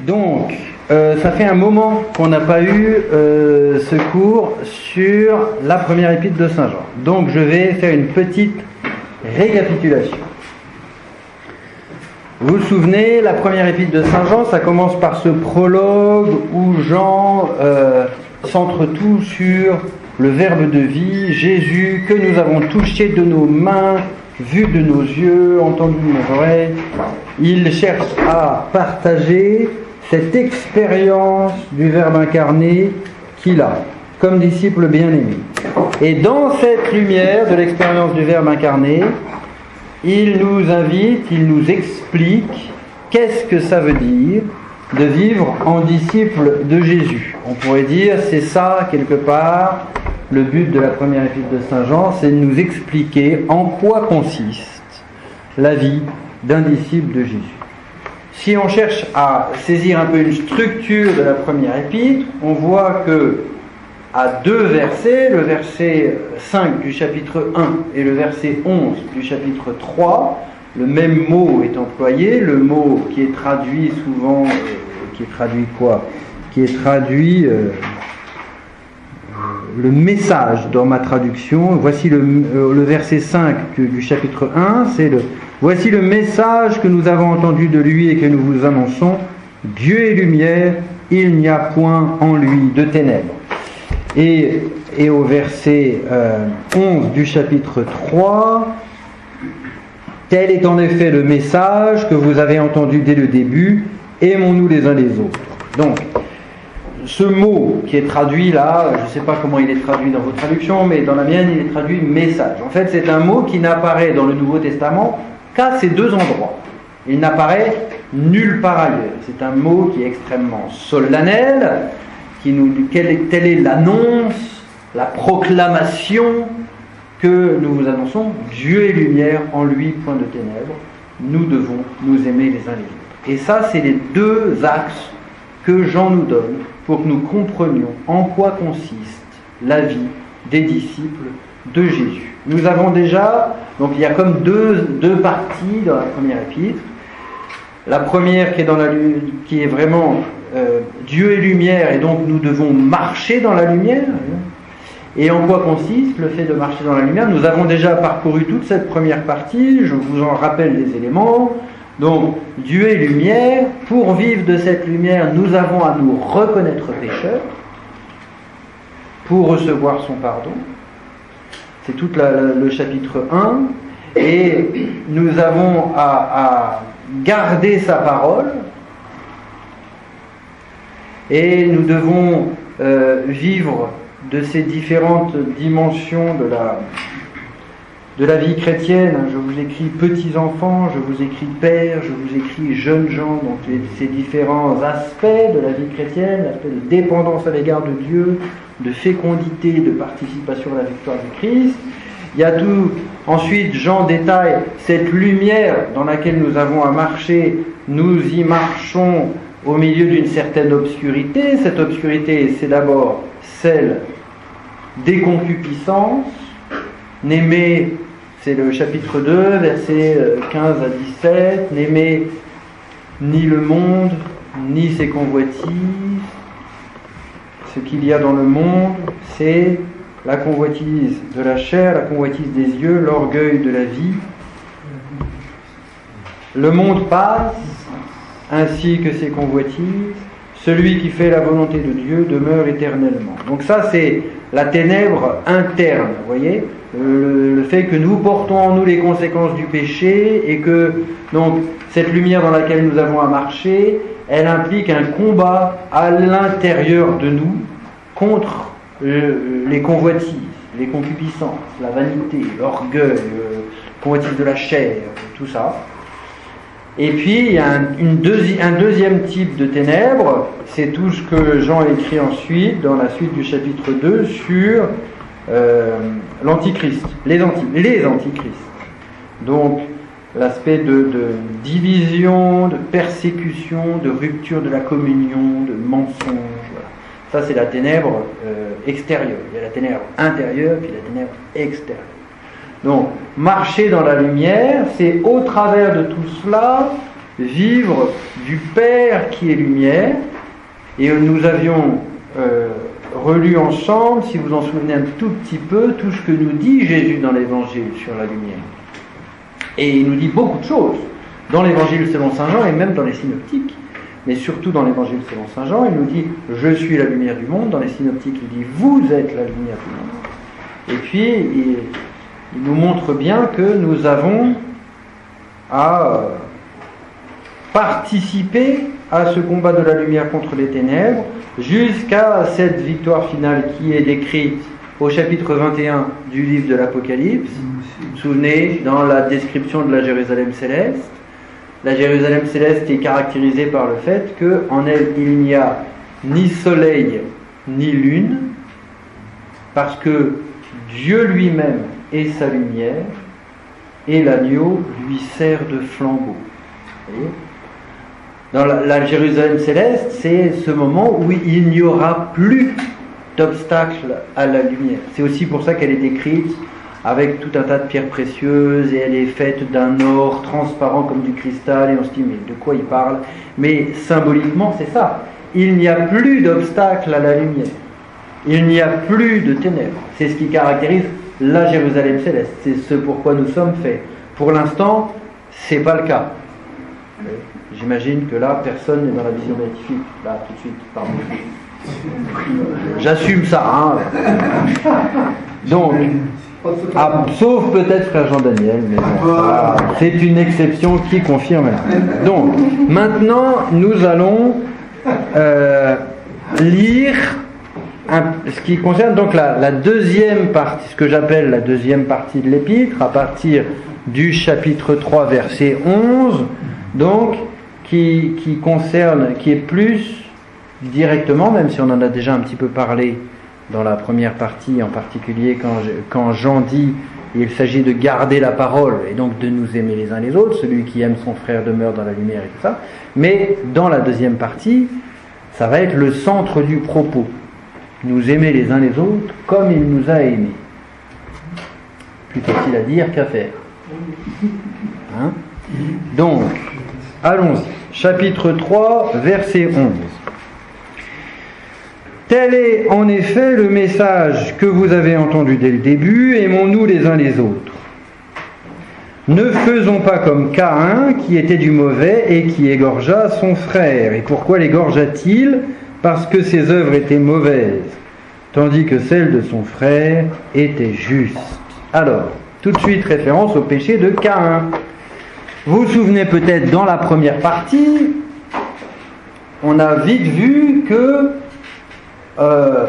Donc, ça fait un moment qu'on n'a pas eu ce cours sur la première épître de Saint Jean. Donc, je vais faire une petite récapitulation. Vous vous souvenez, la première épître de Saint Jean, ça commence par ce prologue où Jean centre tout sur le Verbe de vie, Jésus, que nous avons touché de nos mains, vu de nos yeux, entendu de nos oreilles. Il cherche à partager cette expérience du Verbe incarné qu'il a, comme disciple bien-aimé. Et dans cette lumière de l'expérience du Verbe incarné, il nous invite, il nous explique qu'est-ce que ça veut dire de vivre en disciple de Jésus. On pourrait dire, c'est ça, quelque part, le but de la première épître de Saint Jean, c'est de nous expliquer en quoi consiste la vie d'un disciple de Jésus. Si on cherche à saisir un peu une structure de la première épître, on voit que à deux versets, le verset 5 du chapitre 1 et le verset 11 du chapitre 3, le même mot est employé, le mot qui est traduit souvent, qui est traduit quoi ? Qui est traduit le message dans ma traduction. Voici le verset 5 du chapitre 1, c'est le « Voici le message que nous avons entendu de lui et que nous vous annonçons. Dieu est lumière, il n'y a point en lui de ténèbres. » Et au verset 11 du chapitre 3, « Tel est en effet le message que vous avez entendu dès le début, aimons-nous les uns les autres. » Donc, ce mot qui est traduit là, je ne sais pas comment il est traduit dans vos traductions, mais dans la mienne il est traduit message. En fait, c'est un mot qui n'apparaît dans le Nouveau Testament qu'à ces deux endroits. Il n'apparaît nulle part ailleurs. C'est un mot qui est extrêmement solennel, telle est l'annonce, la proclamation que nous vous annonçons. Dieu est lumière, en lui point de ténèbres. Nous devons nous aimer les uns les autres. Et ça, c'est les deux axes que Jean nous donne pour que nous comprenions en quoi consiste la vie des disciples de Jésus. Nous avons déjà, donc il y a comme deux parties dans la première épître. La première qui est vraiment Dieu est lumière et donc nous devons marcher dans la lumière. Et en quoi consiste le fait de marcher dans la lumière ? Nous avons déjà parcouru toute cette première partie, je vous en rappelle les éléments. Donc, Dieu est lumière. Pour vivre de cette lumière, nous avons à nous reconnaître pécheurs pour recevoir son pardon. C'est tout le chapitre 1. Et nous avons à garder sa parole. Et nous devons vivre de ces différentes dimensions de la vie chrétienne. Je vous écris petits enfants, je vous écris pères, je vous écris jeunes gens, donc ces différents aspects de la vie chrétienne, l'aspect de dépendance à l'égard de Dieu, de fécondité, de participation à la victoire du Christ. Il y a tout. Ensuite, Jean détaille cette lumière dans laquelle nous avons à marcher. Nous y marchons au milieu d'une certaine obscurité. Cette obscurité, c'est d'abord celle des concupiscences. N'aimez, c'est le chapitre 2, versets 15 à 17, n'aimez ni le monde, ni ses convoitises. Ce qu'il y a dans le monde, c'est la convoitise de la chair, la convoitise des yeux, l'orgueil de la vie. Le monde passe, ainsi que ses convoitises. Celui qui fait la volonté de Dieu demeure éternellement. Donc ça, c'est la ténèbre interne, vous voyez, le fait que nous portons en nous les conséquences du péché et que donc cette lumière dans laquelle nous avons à marcher, elle implique un combat à l'intérieur de nous contre les convoitises, les concupiscences, la vanité, l'orgueil, convoitise de la chair, tout ça. Et puis il y a un deuxième type de ténèbres, c'est tout ce que Jean écrit ensuite, dans la suite du chapitre 2, sur l'antichrist, les antichrists. Donc l'aspect de division, de persécution, de rupture de la communion, de mensonge. Voilà. Ça c'est la ténèbre extérieure. Il y a la ténèbre intérieure puis la ténèbre extérieure. Donc, marcher dans la lumière, c'est au travers de tout cela vivre du Père qui est lumière. Et nous avions relu ensemble, si vous en souvenez un tout petit peu, tout ce que nous dit Jésus dans l'Évangile sur la lumière. Et il nous dit beaucoup de choses dans l'Évangile selon Saint Jean et même dans les synoptiques. Mais surtout dans l'Évangile selon Saint Jean, il nous dit « Je suis la lumière du monde ». Dans les synoptiques, il dit « Vous êtes la lumière du monde ». Et puis, il nous montre bien que nous avons à participer à ce combat de la lumière contre les ténèbres jusqu'à cette victoire finale qui est décrite au chapitre 21 du livre de l'Apocalypse. Vous vous souvenez, dans la description de la Jérusalem céleste. La Jérusalem céleste est caractérisée par le fait qu'en elle, il n'y a ni soleil ni lune, parce que Dieu lui-même est sa lumière, et l'agneau lui sert de flambeau. Vous voyez ? Dans la Jérusalem céleste, c'est ce moment où il n'y aura plus d'obstacle à la lumière. C'est aussi pour ça qu'elle est décrite avec tout un tas de pierres précieuses, et elle est faite d'un or transparent comme du cristal, et on se dit, mais de quoi il parle ? Mais symboliquement, c'est ça. Il n'y a plus d'obstacle à la lumière. Il n'y a plus de ténèbres. C'est ce qui caractérise la Jérusalem céleste. C'est ce pourquoi nous sommes faits. Pour l'instant, c'est pas le cas. J'imagine que là, personne n'est dans la vision béatifique. Là, tout de suite, pardon. J'assume ça, hein. Donc, sauf peut-être frère Jean-Daniel, mais bon, c'est une exception qui confirme là. Donc, maintenant, nous allons lire ce qui concerne donc la deuxième partie, ce que j'appelle la deuxième partie de l'épître, à partir du chapitre 3, verset 11, donc, qui est plus directement, même si on en a déjà un petit peu parlé dans la première partie, en particulier quand Jean dit il s'agit de garder la parole et donc de nous aimer les uns les autres, celui qui aime son frère demeure dans la lumière et tout ça, mais dans la deuxième partie, ça va être le centre du propos. Nous aimer les uns les autres comme il nous a aimés. Plus facile à dire qu'à faire. Hein ? Donc, allons-y. Chapitre 3, verset 11. Tel est en effet le message que vous avez entendu dès le début, aimons-nous les uns les autres. Ne faisons pas comme Caïn, qui était du mauvais et qui égorgea son frère. Et pourquoi l'égorgea-t-il ? Parce que ses œuvres étaient mauvaises, tandis que celles de son frère étaient justes. Alors, tout de suite référence au péché de Caïn. Vous vous souvenez peut-être dans la première partie, on a vite vu que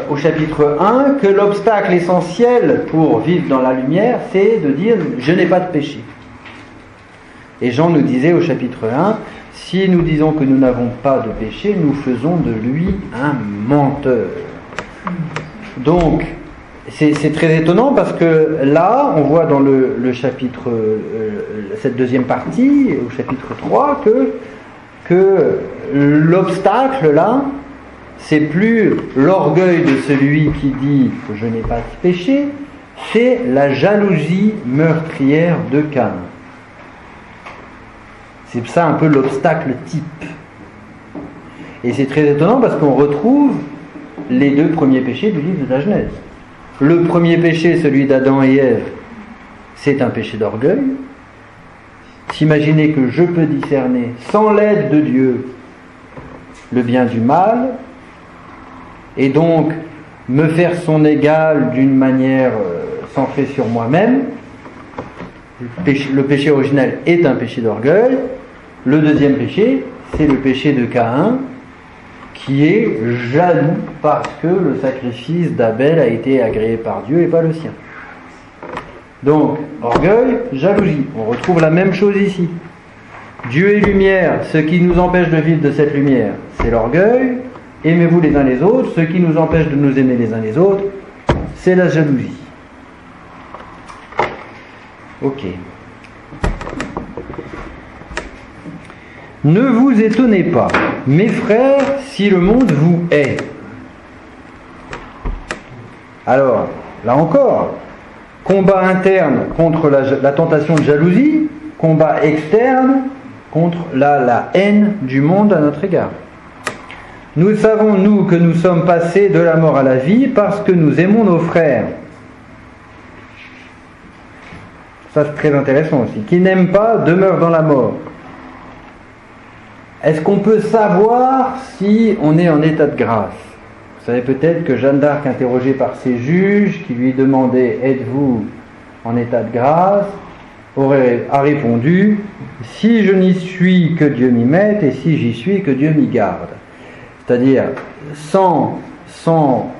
au chapitre 1, que l'obstacle essentiel pour vivre dans la lumière, c'est de dire « je n'ai pas de péché ». Et Jean nous disait au chapitre 1, si nous disons que nous n'avons pas de péché, nous faisons de lui un menteur. Donc, c'est très étonnant parce que là, on voit dans le chapitre, cette deuxième partie, au chapitre 3, que l'obstacle là, c'est plus l'orgueil de celui qui dit que je n'ai pas de péché, c'est la jalousie meurtrière de Caïn. C'est ça un peu l'obstacle type. Et c'est très étonnant parce qu'on retrouve les deux premiers péchés du livre de la Genèse. Le premier péché, celui d'Adam et Ève, c'est un péché d'orgueil. S'imaginer que je peux discerner, sans l'aide de Dieu, le bien du mal, et donc me faire son égal d'une manière centrée sur moi-même. Le péché originel est un péché d'orgueil. Le deuxième péché, c'est le péché de Caïn, qui est jaloux parce que le sacrifice d'Abel a été agréé par Dieu et pas le sien. Donc, orgueil, jalousie. On retrouve la même chose ici. Dieu est lumière. Ce qui nous empêche de vivre de cette lumière, c'est l'orgueil. Aimez-vous les uns les autres. Ce qui nous empêche de nous aimer les uns les autres, c'est la jalousie. Ok. Ne vous étonnez pas, mes frères, si le monde vous hait. Alors, là encore, combat interne contre la tentation de jalousie, combat externe contre la haine du monde à notre égard. Nous savons, nous, que nous sommes passés de la mort à la vie parce que nous aimons nos frères. Ça, c'est très intéressant aussi. Qui n'aime pas demeure dans la mort. Est-ce qu'on peut savoir si on est en état de grâce? Vous savez peut-être que Jeanne d'Arc, interrogée par ses juges, qui lui demandaient « Êtes-vous en état de grâce ?» a répondu « Si je n'y suis, que Dieu m'y mette, et si j'y suis, que Dieu m'y garde. » C'est-à-dire, sans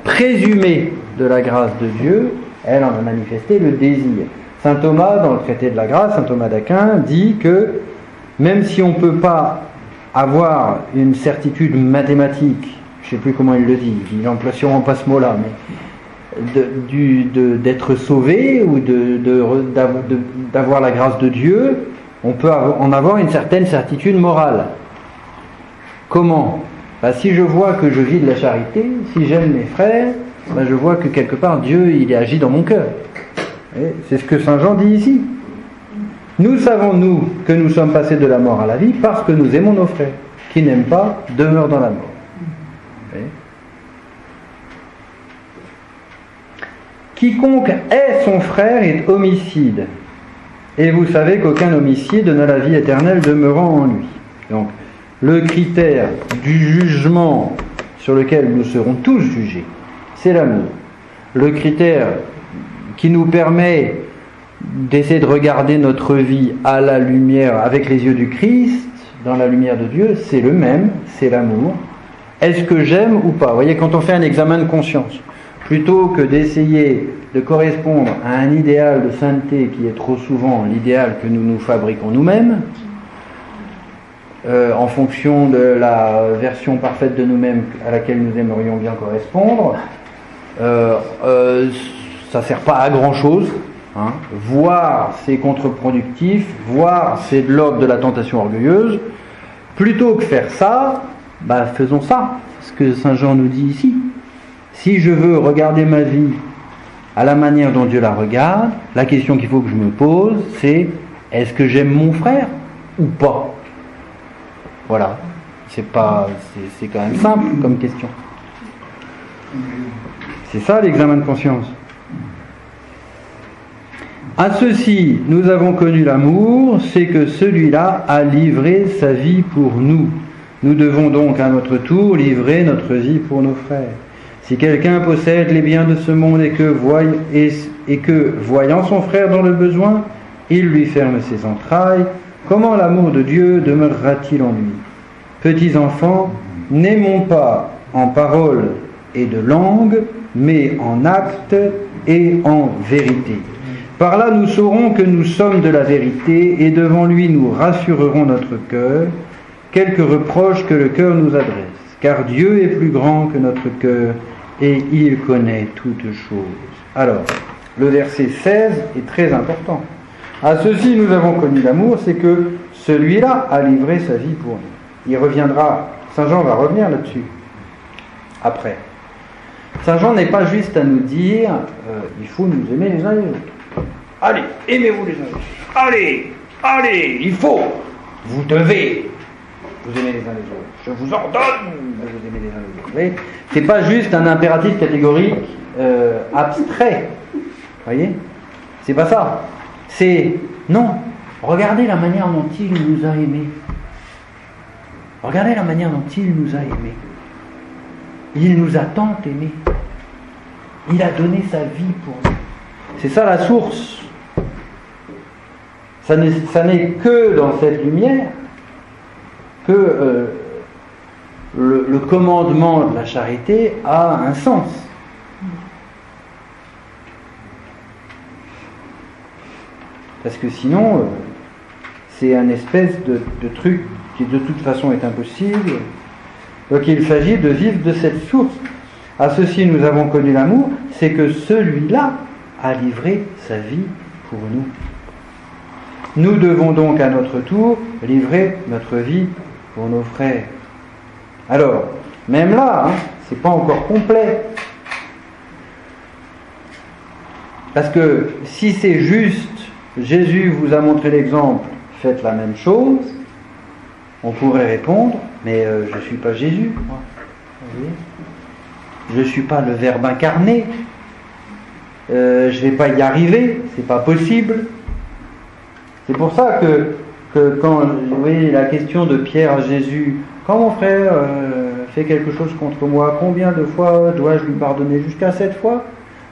présumer de la grâce de Dieu, elle en a manifesté le désir. Saint Thomas, dans le traité de la grâce, Saint Thomas d'Aquin, dit que même si on ne peut pas avoir une certitude mathématique, je ne sais plus comment il le dit, il n'emploie sûrement pas ce mot-là, mais d'être sauvé ou d'avoir la grâce de Dieu, on peut en avoir une certaine certitude morale. Comment? Si je vois que je vis de la charité, si j'aime mes frères, je vois que quelque part Dieu il agit dans mon cœur. Et c'est ce que Saint Jean dit ici. Nous savons, nous, que nous sommes passés de la mort à la vie parce que nous aimons nos frères. Qui n'aime pas demeure dans la mort. Et quiconque est son frère est homicide. Et vous savez qu'aucun homicide n'a la vie éternelle demeurant en lui. Donc, le critère du jugement sur lequel nous serons tous jugés, c'est l'amour. Le critère qui nous permet d'essayer de regarder notre vie à la lumière, avec les yeux du Christ, dans la lumière de Dieu, c'est le même, c'est l'amour. Est-ce que j'aime ou pas? Vous voyez, quand on fait un examen de conscience, plutôt que d'essayer de correspondre à un idéal de sainteté qui est trop souvent l'idéal que nous nous fabriquons nous-mêmes, en fonction de la version parfaite de nous-mêmes à laquelle nous aimerions bien correspondre, ça ne sert pas à grand-chose. Voire c'est contre-productif, voire c'est de l'ordre de la tentation orgueilleuse. Plutôt que faire ça, faisons ça. Ce que Saint Jean nous dit ici. Si je veux regarder ma vie à la manière dont Dieu la regarde, la question qu'il faut que je me pose, c'est est-ce que j'aime mon frère ou pas? Voilà. C'est quand même simple comme question. C'est ça l'examen de conscience. À ceci, nous avons connu l'amour, c'est que celui-là a livré sa vie pour nous. Nous devons donc à notre tour livrer notre vie pour nos frères. Si quelqu'un possède les biens de ce monde et que, voyant son frère dans le besoin, il lui ferme ses entrailles, comment l'amour de Dieu demeurera-t-il en lui? Petits enfants, n'aimons pas en parole et de langue, mais en acte et en vérité. Par là, nous saurons que nous sommes de la vérité et devant lui, nous rassurerons notre cœur, quelque reproche que le cœur nous adresse. Car Dieu est plus grand que notre cœur et il connaît toutes choses. Alors, le verset 16 est très important. À ceci, nous avons connu l'amour, c'est que celui-là a livré sa vie pour nous. Il reviendra, Saint Jean va revenir là-dessus, après. Saint Jean n'est pas juste à nous dire il faut nous aimer les uns les autres. Allez, aimez-vous les uns les autres. Allez, il faut. Vous devez vous aimer les uns les autres. Je vous ordonne de vous aimer les uns les autres. Mais c'est pas juste un impératif catégorique abstrait. Vous voyez? C'est pas ça. C'est non. Regardez la manière dont il nous a aimés. Regardez la manière dont il nous a aimés. Il nous a tant aimés. Il a donné sa vie pour nous. C'est ça la source. Ça n'est que dans cette lumière que le commandement de la charité a un sens. Parce que sinon, c'est un espèce de truc qui de toute façon est impossible. Donc il s'agit de vivre de cette source. À ceci nous avons connu l'amour, c'est que celui-là a livré sa vie pour nous. Nous devons donc à notre tour livrer notre vie pour nos frères. Alors, même là, c'est pas encore complet. Parce que si c'est juste, Jésus vous a montré l'exemple, faites la même chose, On pourrait répondre, mais je ne suis pas Jésus, moi. Vous voyez ? Je ne suis pas le Verbe incarné. Je ne vais pas y arriver, c'est pas possible. C'est pour ça que quand vous voyez la question de Pierre à Jésus, quand mon frère fait quelque chose contre moi, combien de fois dois-je lui pardonner? Jusqu'à 7 fois?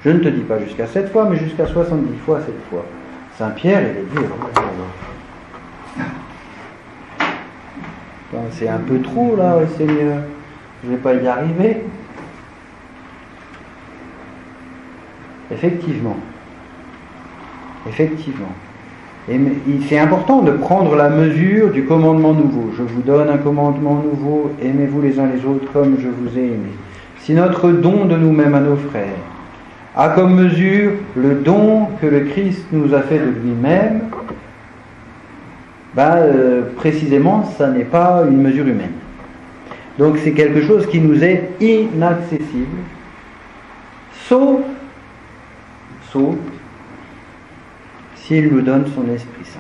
Je ne te dis pas jusqu'à 7 fois, mais jusqu'à 70 fois 7 fois. Saint Pierre, il est dur. C'est un peu trop là, Seigneur. Je ne vais pas y arriver. Effectivement. Et c'est important de prendre la mesure du commandement nouveau. Je vous donne un commandement nouveau, aimez-vous les uns les autres comme je vous ai aimé. Si notre don de nous-mêmes à nos frères a comme mesure le don que le Christ nous a fait de lui-même, précisément, ça n'est pas une mesure humaine. Donc c'est quelque chose qui nous est inaccessible, sauf s'il nous donne son Esprit Saint.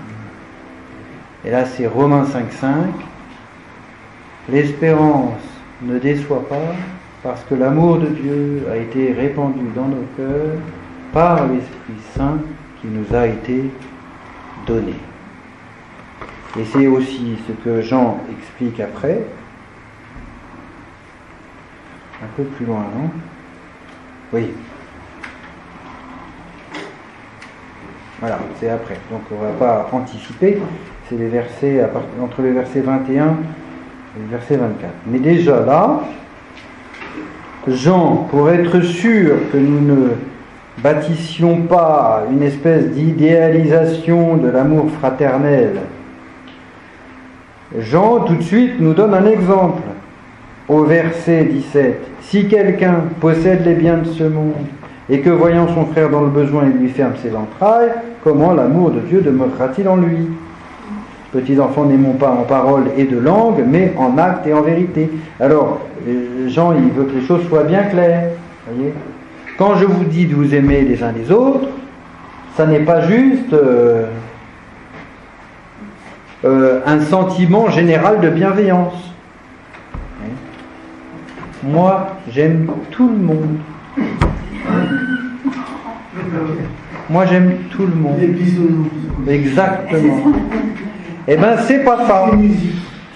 Et là c'est Romains 5,5. L'espérance ne déçoit pas, parce que l'amour de Dieu a été répandu dans nos cœurs par l'Esprit Saint qui nous a été donné. Et c'est aussi ce que Jean explique après, un peu plus loin, non ? Oui. Voilà, c'est après. Donc on ne va pas anticiper, c'est les versets entre le verset 21 et le verset 24. Mais déjà là, Jean, pour être sûr que nous ne bâtissions pas une espèce d'idéalisation de l'amour fraternel, Jean tout de suite nous donne un exemple au verset 17. Si quelqu'un possède les biens de ce monde et que voyant son frère dans le besoin il lui ferme ses entrailles, comment l'amour de Dieu demeurera-t-il en lui? Petits enfants, n'aimons pas en parole et de langue, mais en acte et en vérité. Alors, Jean, il veut que les choses soient bien claires. Voyez ? Quand je vous dis de vous aimer les uns les autres, ça n'est pas juste un sentiment général de bienveillance. Moi, j'aime tout le monde. Moi, j'aime tout le monde. Exactement. Eh bien, c'est pas ça.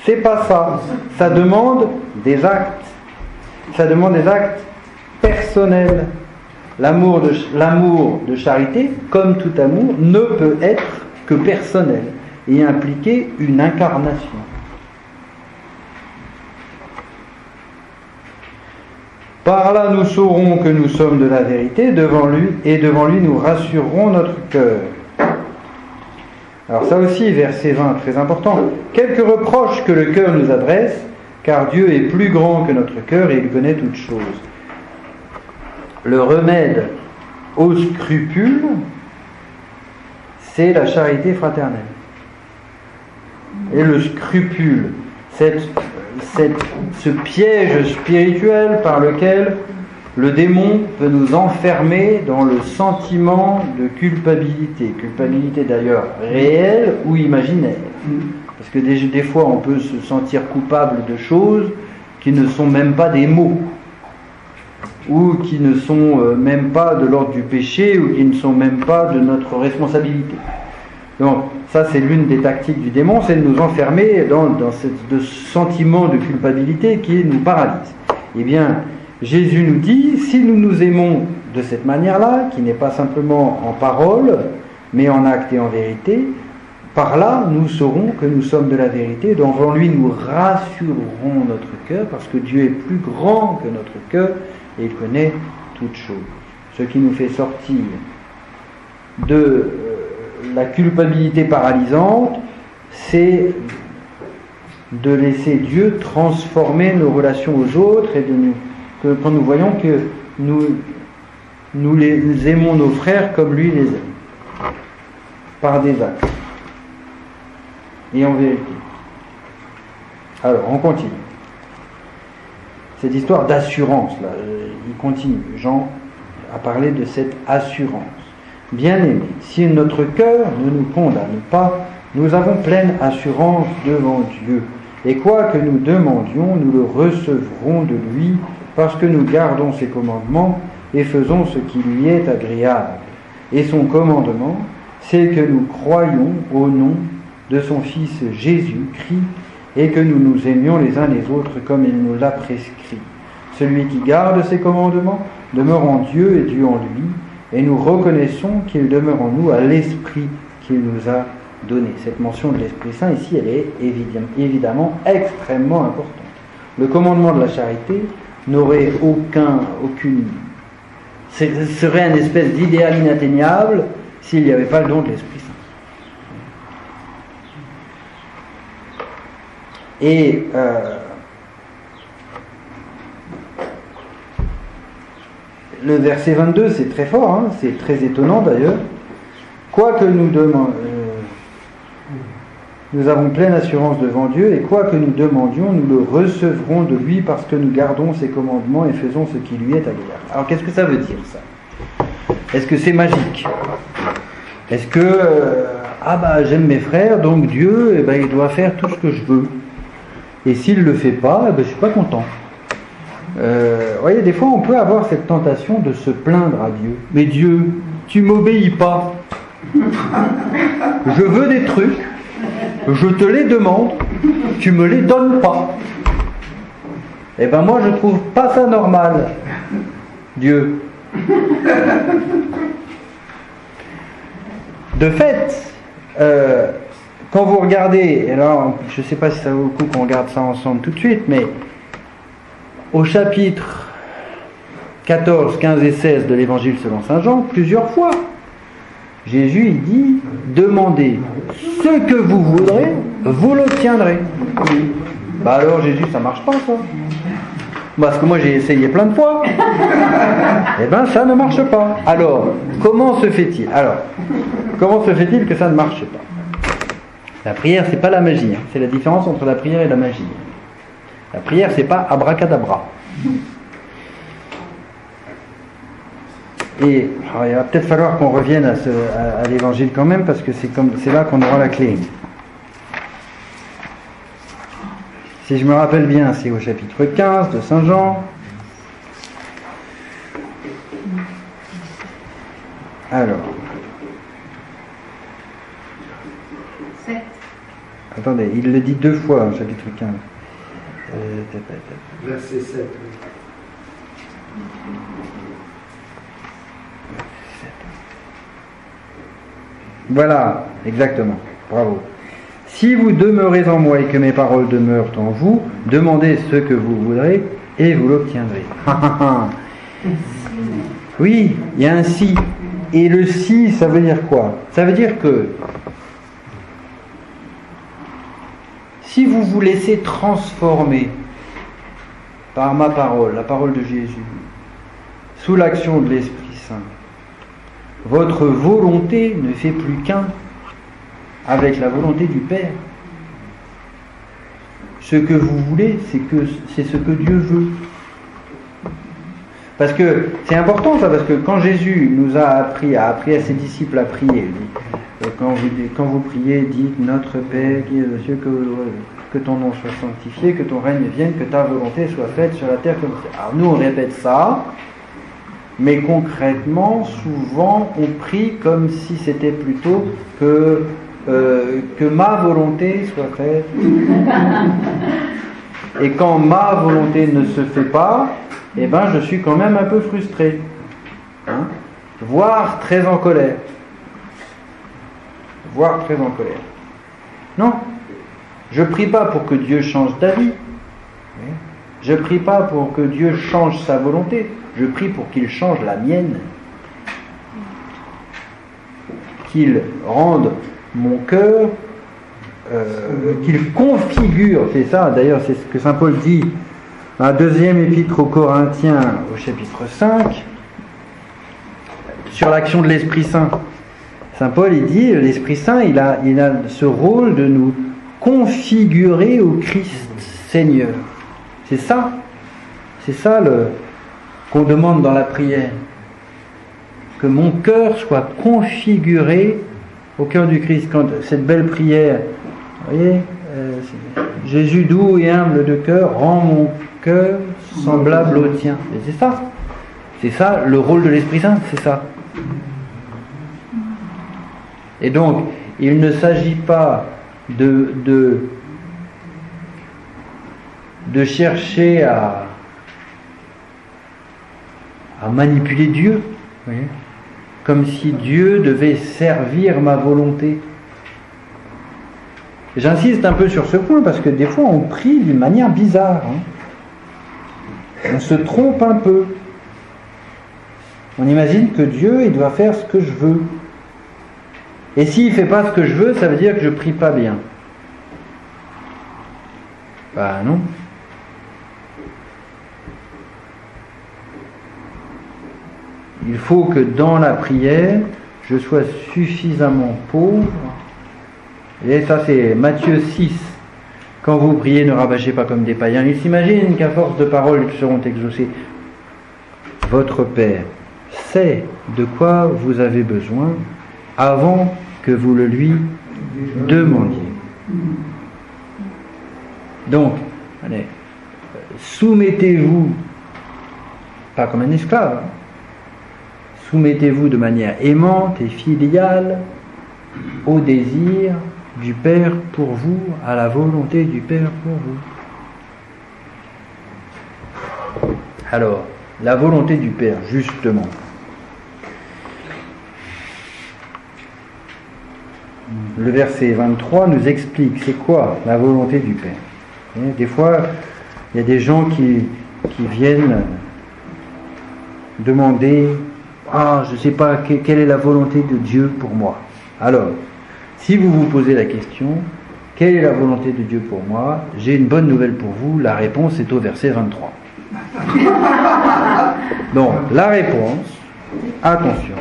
C'est pas ça. Ça demande des actes. Ça demande des actes personnels. L'amour de charité, comme tout amour, ne peut être que personnel et impliquer une incarnation. Par là, nous saurons que nous sommes de la vérité devant lui, et devant lui, nous rassurerons notre cœur. Alors ça aussi, verset 20, très important. Quelques reproches que le cœur nous adresse, car Dieu est plus grand que notre cœur et il connaît toutes choses. Le remède au scrupule, c'est la charité fraternelle. Et le scrupule, ce piège spirituel par lequel le démon peut nous enfermer dans le sentiment de culpabilité. Culpabilité d'ailleurs réelle ou imaginaire. Parce que des fois on peut se sentir coupable de choses qui ne sont même pas des mots, ou qui ne sont même pas de l'ordre du péché, ou qui ne sont même pas de notre responsabilité. Donc ça c'est l'une des tactiques du démon, c'est de nous enfermer dans ce sentiment de culpabilité qui nous paralyse. Eh bien, Jésus nous dit, si nous nous aimons de cette manière-là, qui n'est pas simplement en parole, mais en acte et en vérité, par là, nous saurons que nous sommes de la vérité, devant lui nous rassurerons notre cœur, parce que Dieu est plus grand que notre cœur, et il connaît toutes choses. Ce qui nous fait sortir de la culpabilité paralysante, c'est de laisser Dieu transformer nos relations aux autres, et quand nous voyons que nous aimons nos frères comme lui les aime, par des actes et en vérité. Alors, on continue. Cette histoire d'assurance, là, il continue. Jean a parlé de cette assurance. Bien-aimés, si notre cœur ne nous condamne pas, nous avons pleine assurance devant Dieu. Et quoi que nous demandions, nous le recevrons de lui, parce que nous gardons ses commandements et faisons ce qui lui est agréable. Et son commandement, c'est que nous croyons au nom de son Fils Jésus-Christ et que nous nous aimions les uns les autres comme il nous l'a prescrit. Celui qui garde ses commandements demeure en Dieu et Dieu en lui, et nous reconnaissons qu'il demeure en nous à l'Esprit qu'il nous a donné. Cette mention de l'Esprit Saint ici, elle est évidemment extrêmement importante. Le commandement de la charité n'aurait aucune... Ce serait une espèce d'idéal inatteignable s'il n'y avait pas le don de l'Esprit Saint. Et le verset 22, c'est très fort, hein, c'est très étonnant d'ailleurs. Quoi que nous demandions, nous avons pleine assurance devant Dieu, et quoi que nous demandions, nous le recevrons de lui parce que nous gardons ses commandements et faisons ce qui lui est agréable. Alors qu'est-ce que ça veut dire ça? Est-ce que c'est magique? Est-ce que j'aime mes frères, donc Dieu, il doit faire tout ce que je veux. Et s'il ne le fait pas, je ne suis pas content. Vous voyez, des fois on peut avoir cette tentation de se plaindre à Dieu. Mais Dieu, tu m'obéis pas. Je veux des trucs, je te les demande, tu me les donnes pas. Eh ben moi je trouve pas ça normal, Dieu. De fait, quand vous regardez, et là je ne sais pas si ça vaut le coup qu'on regarde ça ensemble tout de suite, mais au chapitre 14, 15 et 16 de l'Évangile selon saint Jean, plusieurs fois, Jésus il dit « Demandez ce que vous voudrez, vous l'obtiendrez. » Alors Jésus, ça marche pas ça. Parce que moi j'ai essayé plein de fois. Eh bien ça ne marche pas. Alors, comment se fait-il que ça ne marche pas? La prière, c'est pas la magie. C'est la différence entre la prière et la magie. La prière, c'est pas abracadabra. Et alors, il va peut-être falloir qu'on revienne à l'évangile quand même, parce que c'est là qu'on aura la clé. Si je me rappelle bien, c'est au chapitre 15 de saint Jean. Alors. 7. Attendez, il le dit 2 fois au chapitre 15. Verset 7. Voilà, exactement. Bravo. Si vous demeurez en moi et que mes paroles demeurent en vous, demandez ce que vous voudrez et vous l'obtiendrez. Oui, il y a un si. Et le si, ça veut dire quoi? Ça veut dire que si vous vous laissez transformer par ma parole, la parole de Jésus, sous l'action de l'Esprit Saint, votre volonté ne fait plus qu'un avec la volonté du Père. Ce que vous voulez, c'est ce que Dieu veut. Parce que c'est important ça, parce que quand Jésus nous a appris à ses disciples à prier, quand vous priez, dites notre Père qui est aux cieux, que ton nom soit sanctifié, que ton règne vienne, que ta volonté soit faite sur la terre comme ça. Alors nous on répète ça, mais concrètement, souvent on prie comme si c'était plutôt que ma volonté soit faite. Et quand ma volonté ne se fait pas, eh ben je suis quand même un peu frustré, voire très en colère. Non, je prie pas pour que Dieu change d'avis. Je prie pas pour que Dieu change sa volonté. Je prie pour qu'il change la mienne. Qu'il rende mon cœur, qu'il configure, c'est ça d'ailleurs, c'est ce que saint Paul dit dans la 2e épître aux Corinthiens au chapitre 5 sur l'action de l'Esprit Saint. Saint Paul il dit, l'Esprit Saint il a ce rôle de nous configurer au Christ Seigneur. C'est ça qu'on demande dans la prière, que mon cœur soit configuré au cœur du Christ. Quand cette belle prière, vous voyez, Jésus doux et humble de cœur, rend mon cœur semblable au tien. Et c'est ça. C'est ça le rôle de l'Esprit Saint, c'est ça. Et donc, il ne s'agit pas de chercher à manipuler Dieu, vous voyez, comme si Dieu devait servir ma volonté. J'insiste un peu sur ce point parce que des fois on prie d'une manière bizarre. On se trompe un peu. On imagine que Dieu, il doit faire ce que je veux. Et s'il ne fait pas ce que je veux, ça veut dire que je ne prie pas bien. Ben non. Il faut que dans la prière, je sois suffisamment pauvre. Et ça c'est Matthieu 6. Quand vous priez, ne rabâchez pas comme des païens. Ils s'imaginent qu'à force de paroles, ils seront exaucés. Votre Père sait de quoi vous avez besoin avant que vous le lui demandiez. Donc, allez, soumettez-vous, pas comme un esclave, soumettez-vous de manière aimante et filiale au désir du Père pour vous, à la volonté du Père pour vous. Alors, la volonté du Père, justement. Le verset 23 nous explique c'est quoi la volonté du Père. Et des fois, il y a des gens qui viennent demander « Ah, je ne sais pas, quelle est la volonté de Dieu pour moi ?» Alors, si vous vous posez la question « Quelle est la volonté de Dieu pour moi ?» J'ai une bonne nouvelle pour vous, la réponse est au verset 23. Donc, la réponse, attention,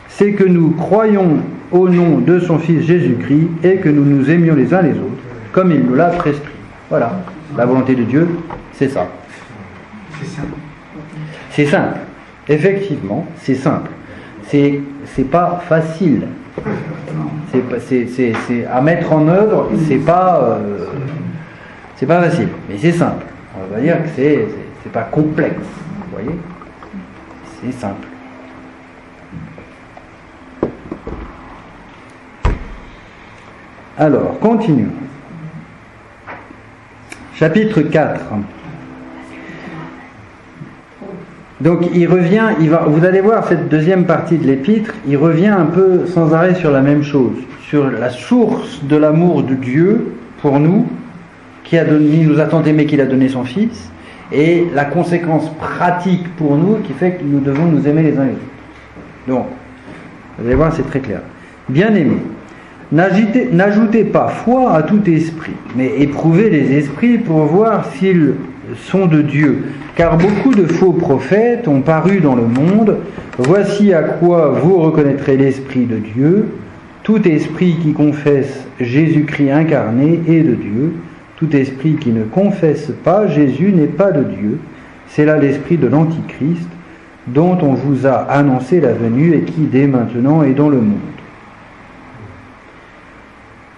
c'est que nous croyons au nom de son Fils Jésus-Christ et que nous nous aimions les uns les autres, comme il nous l'a prescrit. Voilà, la volonté de Dieu, c'est ça. C'est simple. C'est simple. Effectivement, c'est simple. C'est pas facile. C'est à mettre en œuvre, c'est pas facile, mais c'est simple. On va dire que c'est pas complexe. Vous voyez, c'est simple. Alors, continuons. Chapitre 4. Donc il revient, vous allez voir cette deuxième partie de l'épître, il revient un peu sans arrêt sur la même chose, sur la source de l'amour de Dieu pour nous, il nous a tant aimé qu'il a donné son Fils, et la conséquence pratique pour nous qui fait que nous devons nous aimer les uns les autres. Donc, vous allez voir, c'est très clair. Bien-aimés, n'ajoutez pas foi à tout esprit, mais éprouvez les esprits pour voir s'ils sont de Dieu. Car beaucoup de faux prophètes ont paru dans le monde. Voici à quoi vous reconnaîtrez l'Esprit de Dieu. Tout esprit qui confesse Jésus-Christ incarné est de Dieu. Tout esprit qui ne confesse pas Jésus n'est pas de Dieu. C'est là l'esprit de l'Antichrist, dont on vous a annoncé la venue et qui dès maintenant est dans le monde.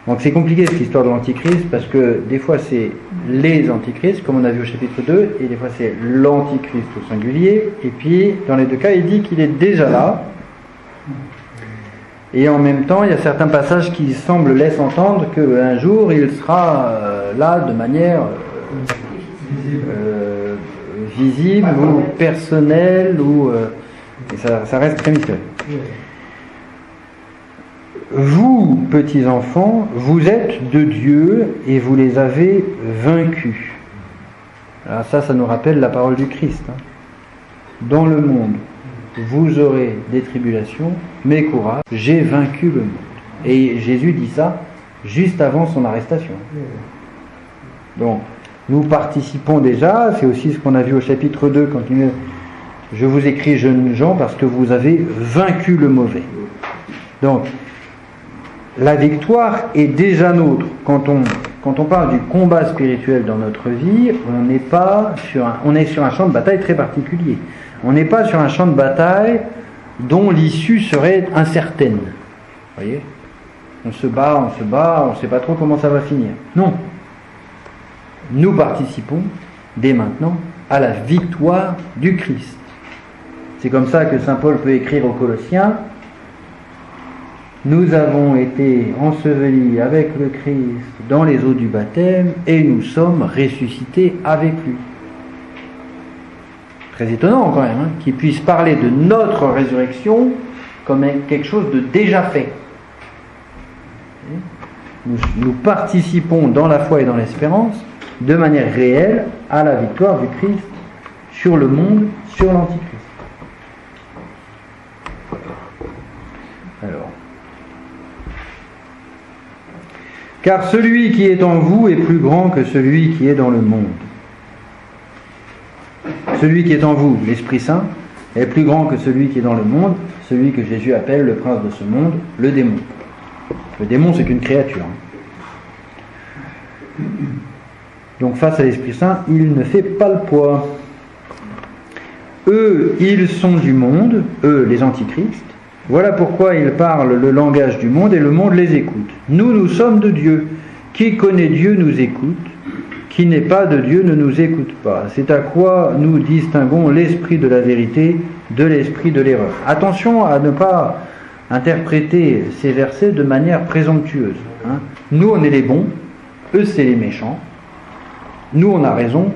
Donc c'est compliqué cette histoire de l'Antichrist parce que des fois c'est les Antichrists comme on a vu au chapitre 2 et des fois c'est l'Antichrist au singulier et puis dans les deux cas il dit qu'il est déjà là et en même temps il y a certains passages qui semblent laisser entendre qu'un jour il sera là de manière visible ou personnelle ou et ça reste très mystérieux. Vous, petits enfants, vous êtes de Dieu et vous les avez vaincus. Alors ça nous rappelle la parole du Christ. Dans le monde, vous aurez des tribulations, mais courage, j'ai vaincu le monde. Et Jésus dit ça juste avant son arrestation. Donc, nous participons déjà, c'est aussi ce qu'on a vu au chapitre 2, quand il dit « Je vous écris, jeunes gens, parce que vous avez vaincu le mauvais. » Donc, la victoire est déjà nôtre. Quand on parle du combat spirituel dans notre vie, on est sur un champ de bataille très particulier. On n'est pas sur un champ de bataille dont l'issue serait incertaine. Vous voyez ? on se bat, on ne sait pas trop comment ça va finir. Non. Nous participons dès maintenant à la victoire du Christ. C'est comme ça que saint Paul peut écrire aux Colossiens: nous avons été ensevelis avec le Christ dans les eaux du baptême et nous sommes ressuscités avec lui. Très étonnant quand même, qu'il puisse parler de notre résurrection comme quelque chose de déjà fait. Nous participons dans la foi et dans l'espérance de manière réelle à la victoire du Christ sur le monde, sur l'Antichrist. Alors, car celui qui est en vous est plus grand que celui qui est dans le monde. Celui qui est en vous, l'Esprit Saint, est plus grand que celui qui est dans le monde, celui que Jésus appelle le prince de ce monde, le démon. Le démon, c'est qu'une créature. Donc face à l'Esprit Saint, il ne fait pas le poids. Eux, ils sont du monde, eux, les antichrists. Voilà pourquoi ils parlent le langage du monde et le monde les écoute. Nous, nous sommes de Dieu. Qui connaît Dieu nous écoute. Qui n'est pas de Dieu ne nous écoute pas. C'est à quoi nous distinguons l'esprit de la vérité de l'esprit de l'erreur. Attention à ne pas interpréter ces versets de manière présomptueuse. Nous, on est les bons, eux, c'est les méchants. Nous, on a raison,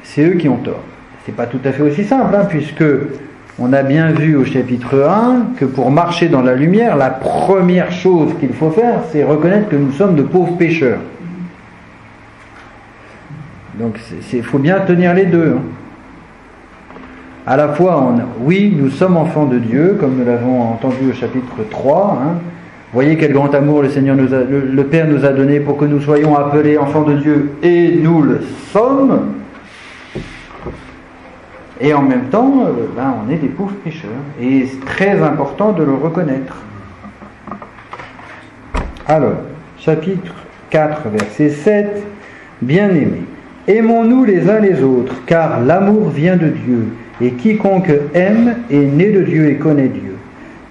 c'est eux qui ont tort. C'est pas tout à fait aussi simple, puisque on a bien vu au chapitre 1 que pour marcher dans la lumière, la première chose qu'il faut faire, c'est reconnaître que nous sommes de pauvres pécheurs. Donc il faut bien tenir les deux. À la fois, oui, nous sommes enfants de Dieu, comme nous l'avons entendu au chapitre 3. Voyez quel grand amour le Père nous a donné pour que nous soyons appelés enfants de Dieu, et nous le sommes. Et en même temps, on est des pauvres pécheurs. Et c'est très important de le reconnaître. Alors, chapitre 4, verset 7. Bien-aimés, aimons-nous les uns les autres, car l'amour vient de Dieu, et quiconque aime est né de Dieu et connaît Dieu.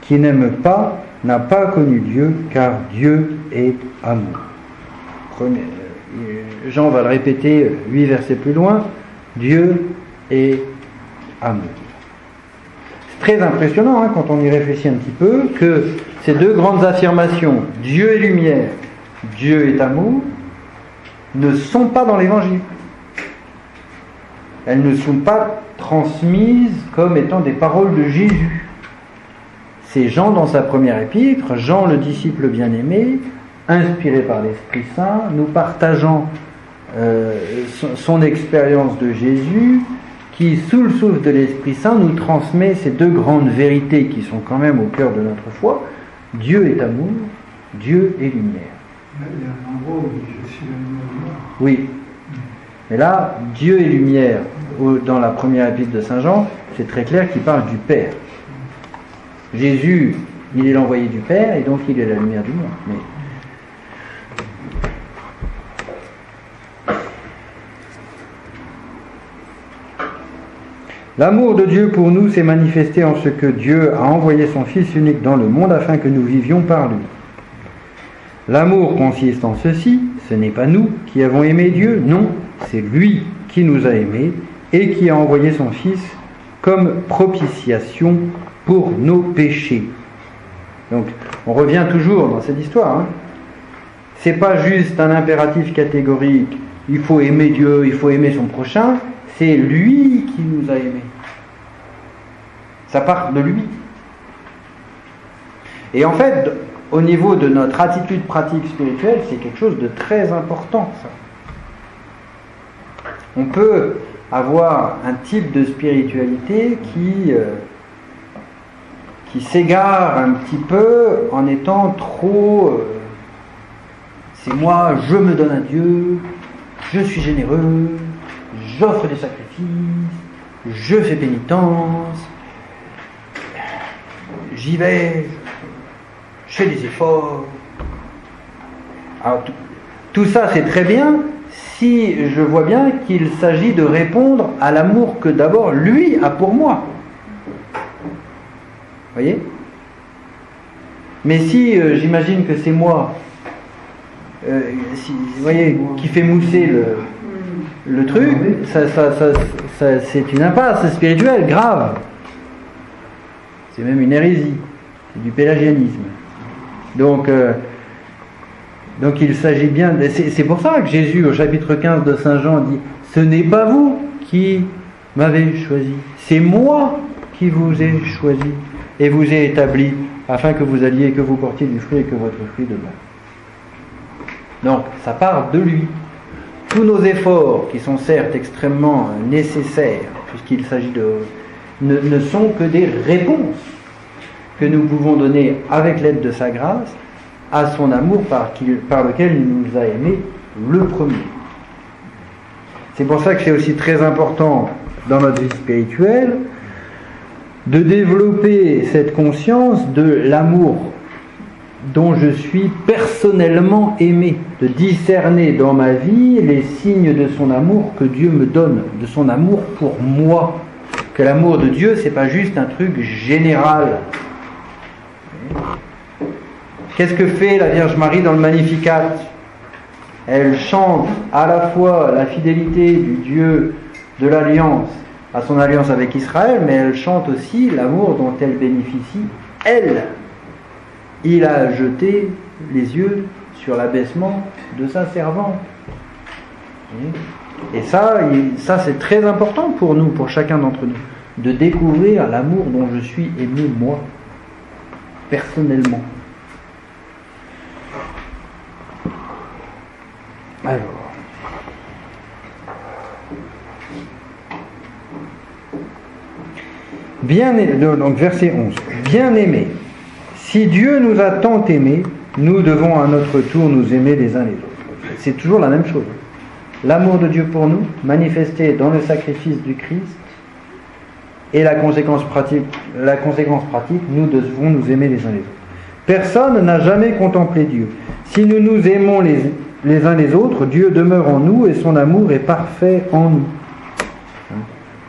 Qui n'aime pas n'a pas connu Dieu, car Dieu est amour. Jean va le répéter 8 versets plus loin. Dieu est amour. C'est très impressionnant quand on y réfléchit un petit peu que ces deux grandes affirmations, Dieu est lumière, Dieu est amour, ne sont pas dans l'Évangile. Elles ne sont pas transmises comme étant des paroles de Jésus. C'est Jean dans sa première épître, Jean le disciple bien-aimé, inspiré par l'Esprit Saint, nous partageant son expérience de Jésus, qui, sous le souffle de l'Esprit Saint, nous transmet ces deux grandes vérités qui sont quand même au cœur de notre foi. Dieu est amour, Dieu est lumière. En gros, je suis la lumière. Oui. Mais là, Dieu est lumière, dans la première épître de Saint Jean, c'est très clair qu'il parle du Père. Jésus, il est l'envoyé du Père, et donc il est la lumière du monde. Mais l'amour de Dieu pour nous s'est manifesté en ce que Dieu a envoyé son Fils unique dans le monde afin que nous vivions par lui. L'amour consiste en ceci, ce n'est pas nous qui avons aimé Dieu, non, c'est lui qui nous a aimés et qui a envoyé son Fils comme propitiation pour nos péchés. Donc, on revient toujours dans cette histoire. C'est pas juste un impératif catégorique, il faut aimer Dieu, il faut aimer son prochain. C'est lui qui nous a aimés. Ça part de lui. Et en fait, au niveau de notre attitude pratique spirituelle, c'est quelque chose de très important, ça. On peut avoir un type de spiritualité qui s'égare un petit peu en étant trop... c'est moi, je me donne à Dieu, je suis généreux, j'offre des sacrifices, je fais pénitence, j'y vais, je fais des efforts. Alors, tout ça c'est très bien si je vois bien qu'il s'agit de répondre à l'amour que d'abord lui a pour moi. Voyez ? Mais si j'imagine que c'est moi, vous voyez, qui fait mousser le truc, c'est une impasse spirituelle grave. C'est même une hérésie, c'est du pélagianisme. Donc il s'agit bien... C'est pour ça que Jésus, au chapitre 15 de Saint Jean, dit « Ce n'est pas vous qui m'avez choisi, c'est moi qui vous ai choisi et vous ai établi afin que vous alliez et que vous portiez du fruit et que votre fruit demeure. » Donc, ça part de lui. Tous nos efforts, qui sont certes extrêmement nécessaires, puisqu'il s'agit ne sont que des réponses que nous pouvons donner avec l'aide de sa grâce à son amour par lequel il nous a aimés le premier. C'est pour ça que c'est aussi très important dans notre vie spirituelle de développer cette conscience de l'amour dont je suis personnellement aimé, de discerner dans ma vie les signes de son amour que Dieu me donne, de son amour pour moi. Que l'amour de Dieu, c'est pas juste un truc général. Qu'est-ce que fait la Vierge Marie dans le Magnificat? Elle chante à la fois la fidélité du Dieu de l'Alliance à son alliance avec Israël, mais elle chante aussi l'amour dont elle bénéficie, elle. Il a jeté les yeux sur l'abaissement de sa servante. Et ça c'est très important pour nous, pour chacun d'entre nous, de découvrir l'amour dont je suis aimé moi, personnellement. Alors, donc verset 11. Bien-aimés, si Dieu nous a tant aimés, nous devons à notre tour nous aimer les uns les autres. C'est toujours la même chose. L'amour de Dieu pour nous, manifesté dans le sacrifice du Christ, et la conséquence pratique, nous devons nous aimer les uns les autres. Personne n'a jamais contemplé Dieu. Si nous nous aimons les uns les autres, Dieu demeure en nous et son amour est parfait en nous.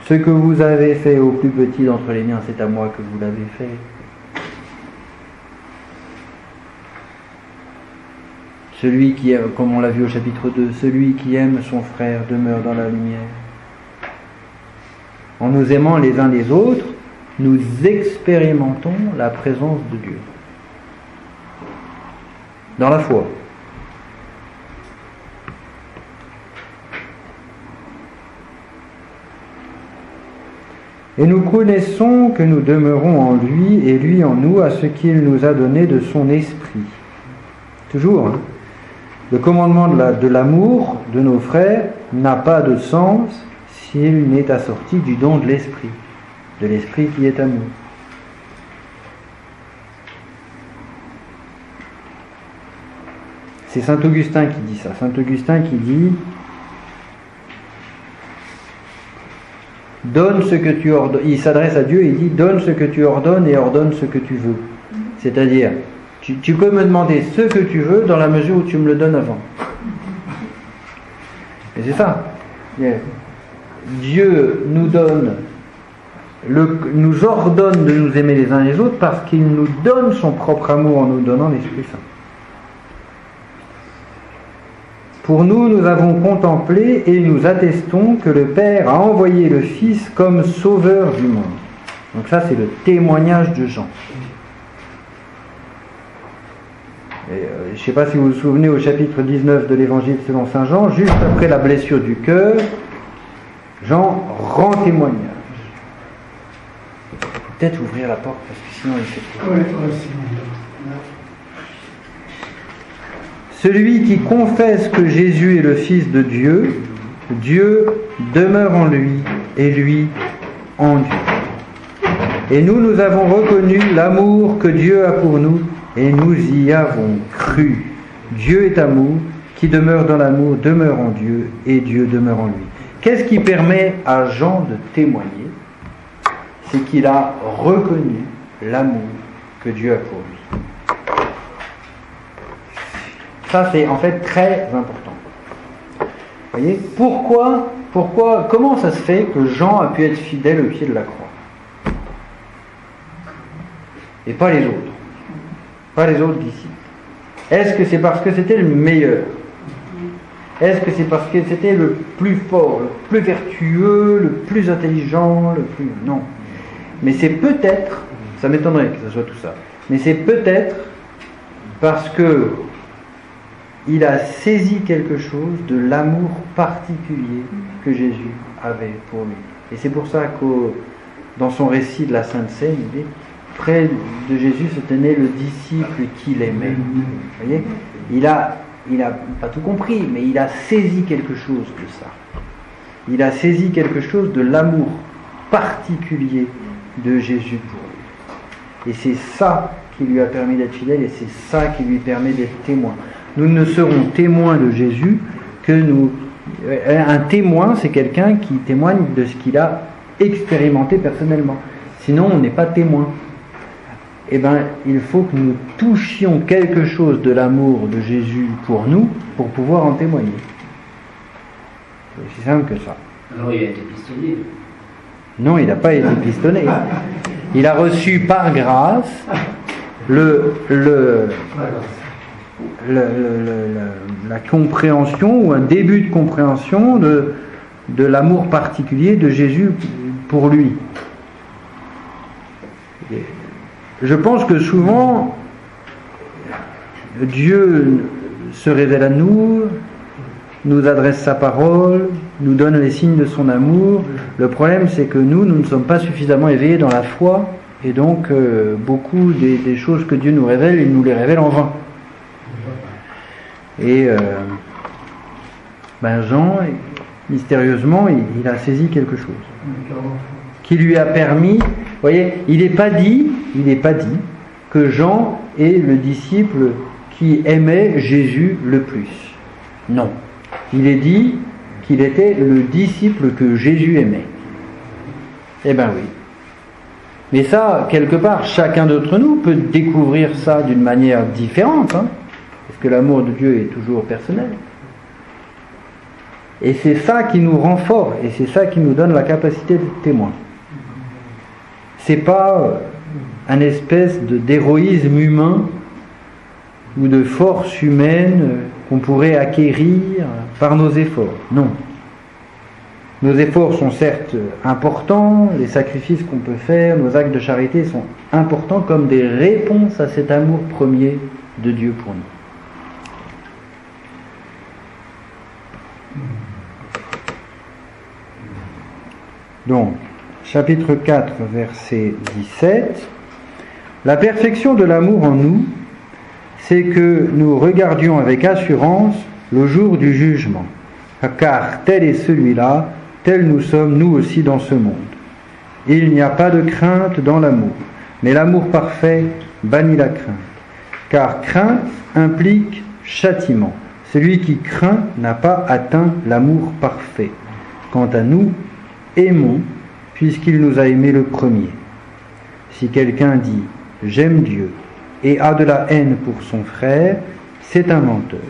Ce que vous avez fait au plus petit d'entre les miens, c'est à moi que vous l'avez fait. Celui qui aime, comme on l'a vu au chapitre 2, celui qui aime son frère demeure dans la lumière. En nous aimant les uns les autres, nous expérimentons la présence de Dieu. Dans la foi. Et nous connaissons que nous demeurons en lui et lui en nous à ce qu'il nous a donné de son esprit. Toujours, hein. Le commandement de l'amour de nos frères n'a pas de sens s'il n'est assorti du don de l'esprit qui est amour. C'est saint Augustin qui dit ça. Saint Augustin qui dit « Donne ce que tu ordonnes ». Il s'adresse à Dieu et il dit « Donne ce que tu ordonnes et ordonne ce que tu veux ». C'est-à-dire, tu peux me demander ce que tu veux dans la mesure où tu me le donnes avant. Et c'est ça. Dieu nous ordonne de nous aimer les uns les autres parce qu'il nous donne son propre amour en nous donnant l'Esprit Saint. Pour nous, nous avons contemplé et nous attestons que le Père a envoyé le Fils comme sauveur du monde. Donc ça, c'est le témoignage de Jean. Et, je ne sais pas si vous vous souvenez au chapitre 19 de l'Évangile selon saint Jean, juste après la blessure du cœur, Jean rend témoignage. Peut-être ouvrir la porte parce que sinon il fait trop. Celui qui confesse que Jésus est le Fils de Dieu, Dieu demeure en lui et lui en Dieu. Et nous avons reconnu l'amour que Dieu a pour nous et nous y avons cru. Dieu est amour, qui demeure dans l'amour demeure en Dieu et Dieu demeure en lui. Qu'est-ce qui permet à Jean de témoigner? C'est qu'il a reconnu l'amour que Dieu a pour lui. Ça, c'est en fait très important. Vous voyez, comment ça se fait que Jean a pu être fidèle au pied de la croix et pas les autres? pas les autres disciples? Est-ce que c'est parce que c'était le meilleur? Est-ce que c'est parce que c'était le plus fort, le plus vertueux, le plus intelligent, le plus... Non. Mais c'est peut-être, ça m'étonnerait que ce soit tout ça, mais c'est peut-être parce que il a saisi quelque chose de l'amour particulier que Jésus avait pour lui. Et c'est pour ça que dans son récit de la Sainte Seine, il dit, près de Jésus se tenait le disciple qu'il aimait. Vous voyez, il a pas tout compris, mais il a saisi quelque chose de ça. Il a saisi quelque chose de l'amour particulier de Jésus pour lui. Et c'est ça qui lui a permis d'être fidèle, et c'est ça qui lui permet d'être témoin. Nous ne serons témoins de Jésus que nous... Un témoin, c'est quelqu'un qui témoigne de ce qu'il a expérimenté personnellement. Sinon, on n'est pas témoin. Eh bien, il faut que nous touchions quelque chose de l'amour de Jésus pour nous, pour pouvoir en témoigner. C'est aussi simple que ça. Alors il a été pistonné. Non, il n'a pas été pistonné. Il a reçu par grâce la compréhension, ou un début de compréhension de l'amour particulier de Jésus pour lui. Je pense que souvent, Dieu se révèle à nous, nous adresse sa parole, nous donne les signes de son amour. Le problème, c'est que nous ne sommes pas suffisamment éveillés dans la foi, et donc beaucoup des choses que Dieu nous révèle, il nous les révèle en vain. Et Jean, mystérieusement, il a saisi quelque chose qui lui a permis. Vous voyez, il n'est pas dit que Jean est le disciple qui aimait Jésus le plus. Non. Il est dit qu'il était le disciple que Jésus aimait. Eh bien oui. Mais ça, quelque part, chacun d'entre nous peut découvrir ça d'une manière différente, hein, parce que l'amour de Dieu est toujours personnel. Et c'est ça qui nous rend forts, et c'est ça qui nous donne la capacité d'être témoin. C'est pas un espèce d'héroïsme humain ou de force humaine qu'on pourrait acquérir par nos efforts. Non. Nos efforts sont certes importants, les sacrifices qu'on peut faire, nos actes de charité sont importants comme des réponses à cet amour premier de Dieu pour nous. Donc, chapitre 4, verset 17. La perfection de l'amour en nous, c'est que nous regardions avec assurance le jour du jugement. Car tel est celui-là, tel nous sommes nous aussi dans ce monde. Il n'y a pas de crainte dans l'amour, mais l'amour parfait bannit la crainte. Car crainte implique châtiment. Celui qui craint n'a pas atteint l'amour parfait. Quant à nous, aimons, puisqu'il nous a aimés le premier. Si quelqu'un dit « j'aime Dieu » et a de la haine pour son frère, c'est un menteur.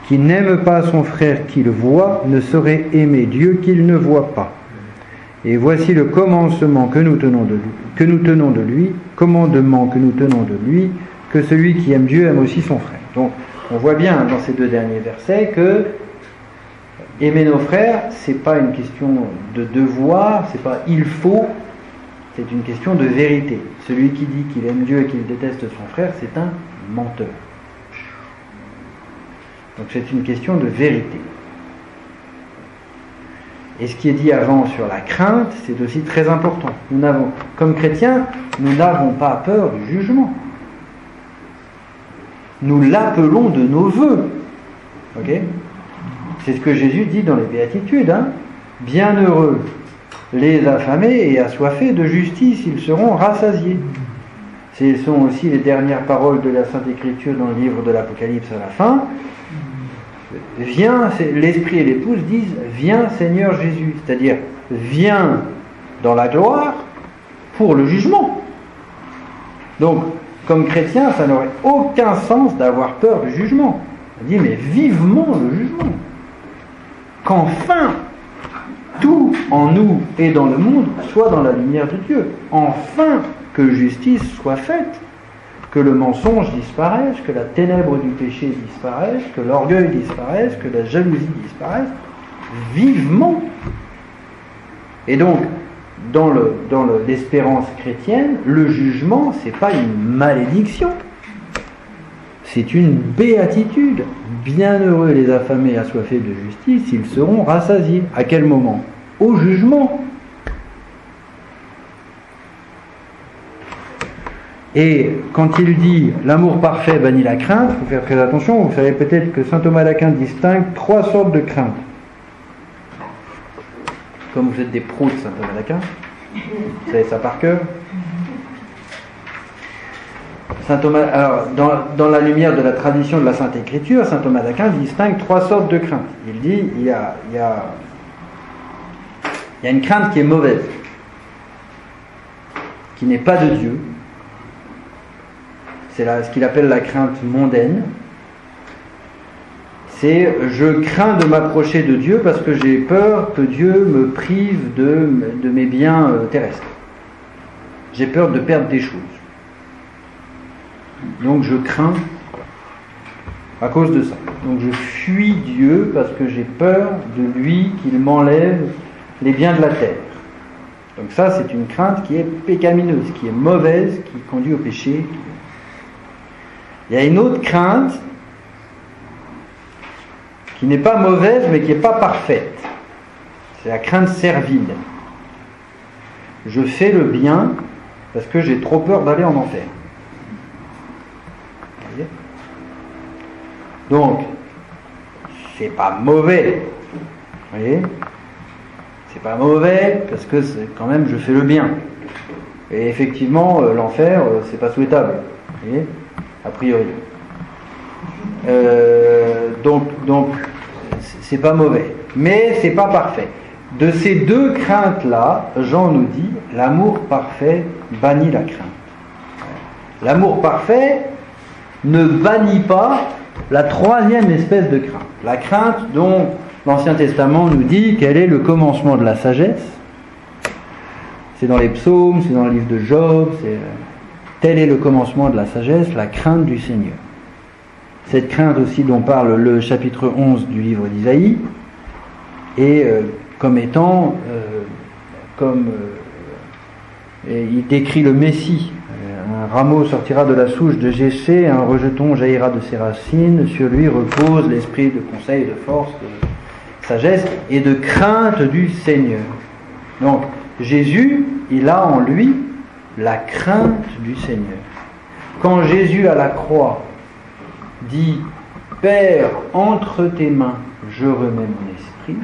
Qui n'aime pas son frère qu'il voit ne saurait aimer Dieu qu'il ne voit pas. Et voici le commencement que nous tenons de lui, commandement que nous tenons de lui, que celui qui aime Dieu aime aussi son frère. Donc, on voit bien dans ces deux derniers versets que aimer nos frères, c'est pas une question de devoir, c'est pas il faut, c'est une question de vérité. Celui qui dit qu'il aime Dieu et qu'il déteste son frère, c'est un menteur. Donc c'est une question de vérité. Et ce qui est dit avant sur la crainte, c'est aussi très important. Comme chrétiens, nous n'avons pas peur du jugement. Nous l'appelons de nos vœux. Ok ? C'est ce que Jésus dit dans les Béatitudes. Hein ? Bienheureux les affamés et assoiffés de justice, ils seront rassasiés. Ce sont aussi les dernières paroles de la Sainte Écriture dans le livre de l'Apocalypse à la fin. Viens, l'Esprit et l'épouse disent « Viens Seigneur Jésus », c'est-à-dire « Viens dans la gloire pour le jugement ». Donc, comme chrétien, ça n'aurait aucun sens d'avoir peur du jugement. On dit « Mais vivement le jugement ». Qu'enfin, tout en nous et dans le monde soit dans la lumière de Dieu. Enfin, que justice soit faite. que le mensonge disparaisse, que la ténèbre du péché disparaisse, que l'orgueil disparaisse, que la jalousie disparaisse, vivement. Et donc, dans l'espérance chrétienne, le jugement, c'est pas une malédiction, c'est une béatitude. Bienheureux les affamés et assoiffés de justice, ils seront rassasiés. À quel moment? Au jugement. Et quand il dit l'amour parfait bannit la crainte, il faut faire très attention. Vous savez peut-être que saint Thomas d'Aquin distingue 3 sortes de crainte. Comme vous êtes des pros de saint Thomas d'Aquin, vous savez ça par cœur. Saint Thomas, alors, dans la lumière de la tradition de la Sainte Écriture, saint Thomas d'Aquin distingue 3 sortes de crainte. Il dit il y a une crainte qui est mauvaise, qui n'est pas de Dieu. C'est ce qu'il appelle la crainte mondaine. C'est je crains de m'approcher de Dieu parce que j'ai peur que Dieu me prive de mes biens terrestres. J'ai peur de perdre des choses. Donc je crains à cause de ça. Donc je fuis Dieu parce que j'ai peur de lui qu'il m'enlève les biens de la terre. Donc ça c'est une crainte qui est pécamineuse, qui est mauvaise, qui conduit au péché. Il y a une autre crainte qui n'est pas mauvaise mais qui n'est pas parfaite. C'est la crainte servile. Je fais le bien parce que j'ai trop peur d'aller en enfer. Vous voyez ? Donc, c'est pas mauvais. Vous voyez ? C'est pas mauvais parce que quand même je fais le bien. Et effectivement, l'enfer, c'est pas souhaitable. Vous voyez ? A priori. Donc, c'est pas mauvais. Mais c'est pas parfait. De ces 2 craintes-là, Jean nous dit, l'amour parfait bannit la crainte. L'amour parfait ne bannit pas la 3e espèce de crainte. La crainte dont l'Ancien Testament nous dit qu'elle est le commencement de la sagesse. C'est dans les psaumes, c'est dans le livre de Job, tel est le commencement de la sagesse, la crainte du Seigneur. Cette crainte aussi dont parle le chapitre 11 du livre d'Isaïe, et comme étant, et il décrit le Messie. Un rameau sortira de la souche de Jessé, un rejeton jaillira de ses racines, sur lui repose l'esprit de conseil, de force, de sagesse et de crainte du Seigneur. Donc Jésus, il a en lui la crainte du Seigneur. Quand Jésus à la croix dit « Père, entre tes mains, je remets mon esprit »,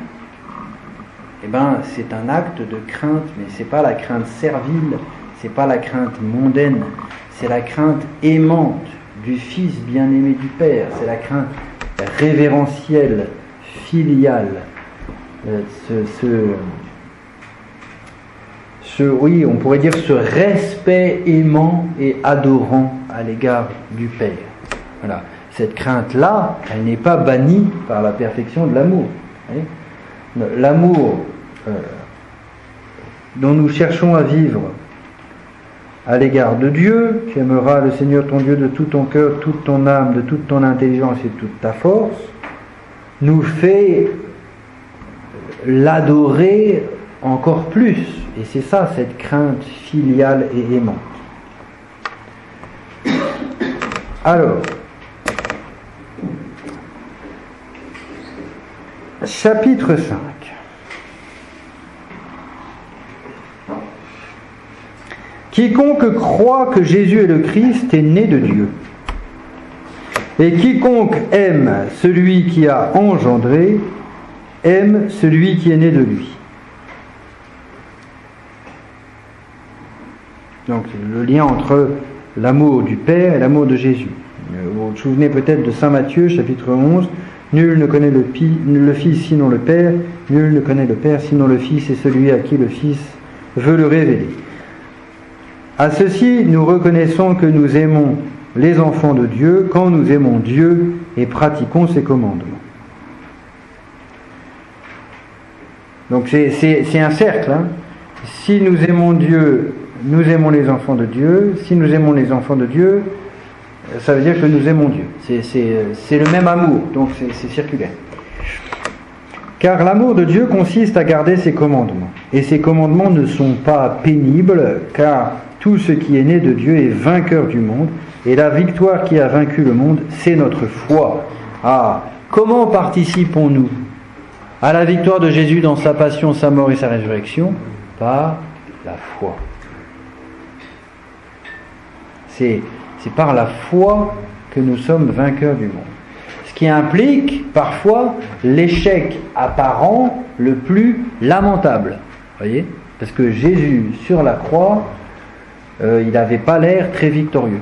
eh bien c'est un acte de crainte, mais c'est pas la crainte servile, c'est pas la crainte mondaine, c'est la crainte aimante du Fils bien-aimé du Père, c'est la crainte révérentielle, filiale, oui, on pourrait dire ce respect aimant et adorant à l'égard du Père. Voilà. Cette crainte-là, elle n'est pas bannie par la perfection de l'amour. L'amour dont nous cherchons à vivre à l'égard de Dieu, tu aimeras le Seigneur ton Dieu de tout ton cœur, toute ton âme, de toute ton intelligence et de toute ta force, nous fait l'adorer encore plus. Et c'est ça, cette crainte filiale et aimante. Alors, chapitre 5. Quiconque croit que Jésus est le Christ est né de Dieu. Et quiconque aime celui qui a engendré, aime celui qui est né de lui. Donc le lien entre l'amour du Père et l'amour de Jésus. Vous vous souvenez peut-être de Saint Matthieu, chapitre 11. Nul ne connaît le Fils sinon le Père, nul ne connaît le Père sinon le Fils et celui à qui le Fils veut le révéler. À ceci, nous reconnaissons que nous aimons les enfants de Dieu quand nous aimons Dieu et pratiquons ses commandements. Donc c'est un cercle. Si nous aimons Dieu, nous aimons les enfants de Dieu. Si nous aimons les enfants de Dieu, ça veut dire que nous aimons Dieu. C'est le même amour, donc c'est circulaire. Car l'amour de Dieu consiste à garder ses commandements. Et ses commandements ne sont pas pénibles, car tout ce qui est né de Dieu est vainqueur du monde. Et la victoire qui a vaincu le monde, c'est notre foi. Ah, comment participons-nous à la victoire de Jésus dans sa passion, sa mort et sa résurrection? Par la foi. C'est par la foi que nous sommes vainqueurs du monde. Ce qui implique parfois l'échec apparent le plus lamentable. Voyez ? Parce que Jésus, sur la croix, il n'avait pas l'air très victorieux.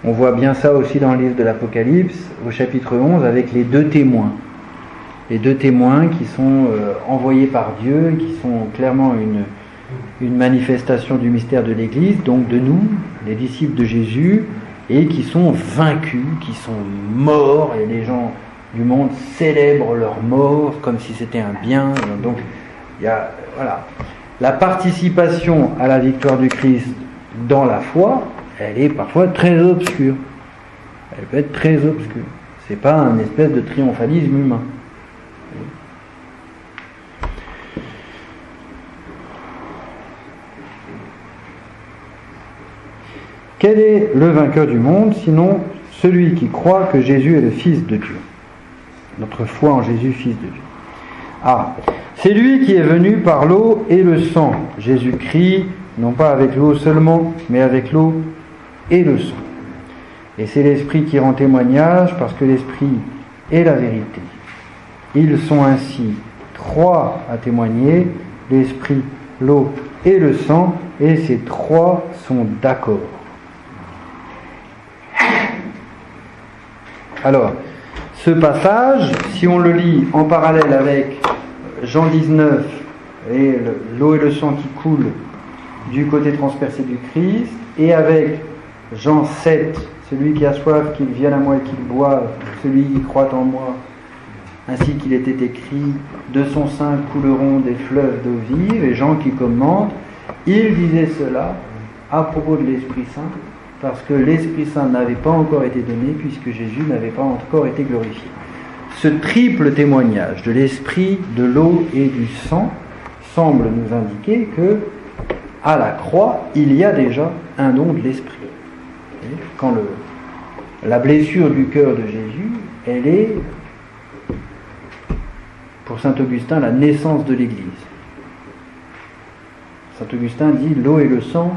On voit bien ça aussi dans le livre de l'Apocalypse, au chapitre 11, avec les deux témoins. Les deux témoins qui sont envoyés par Dieu, qui sont clairement une manifestation du mystère de l'Église, donc de nous, les disciples de Jésus, et qui sont vaincus, qui sont morts, et les gens du monde célèbrent leur mort comme si c'était un bien. Donc, il y a, voilà, la participation à la victoire du Christ dans la foi, elle est parfois très obscure. Elle peut être très obscure. C'est pas un espèce de triomphalisme humain. Quel est le vainqueur du monde, sinon celui qui croit que Jésus est le Fils de Dieu? Notre foi en Jésus, Fils de Dieu. Ah, c'est lui qui est venu par l'eau et le sang. Jésus-Christ, non pas avec l'eau seulement, mais avec l'eau et le sang. Et c'est l'Esprit qui rend témoignage, parce que l'Esprit est la vérité. Ils sont ainsi trois à témoigner, l'Esprit, l'eau et le sang, et ces trois sont d'accord. Alors, ce passage, si on le lit en parallèle avec Jean 19 et l'eau et le sang qui coulent du côté transpercé du Christ, et avec Jean 7, celui qui a soif, qu'il vienne à moi et qu'il boive, celui qui croit en moi, ainsi qu'il était écrit, de son sein couleront des fleuves d'eau vive, et Jean qui commente, il disait cela à propos de l'Esprit Saint, parce que l'Esprit Saint n'avait pas encore été donné, puisque Jésus n'avait pas encore été glorifié. Ce triple témoignage de l'Esprit, de l'eau et du sang semble nous indiquer que, à la croix, il y a déjà un don de l'Esprit. Quand la blessure du cœur de Jésus, elle est, pour saint Augustin, la naissance de l'Église. Saint Augustin dit, l'eau et le sang,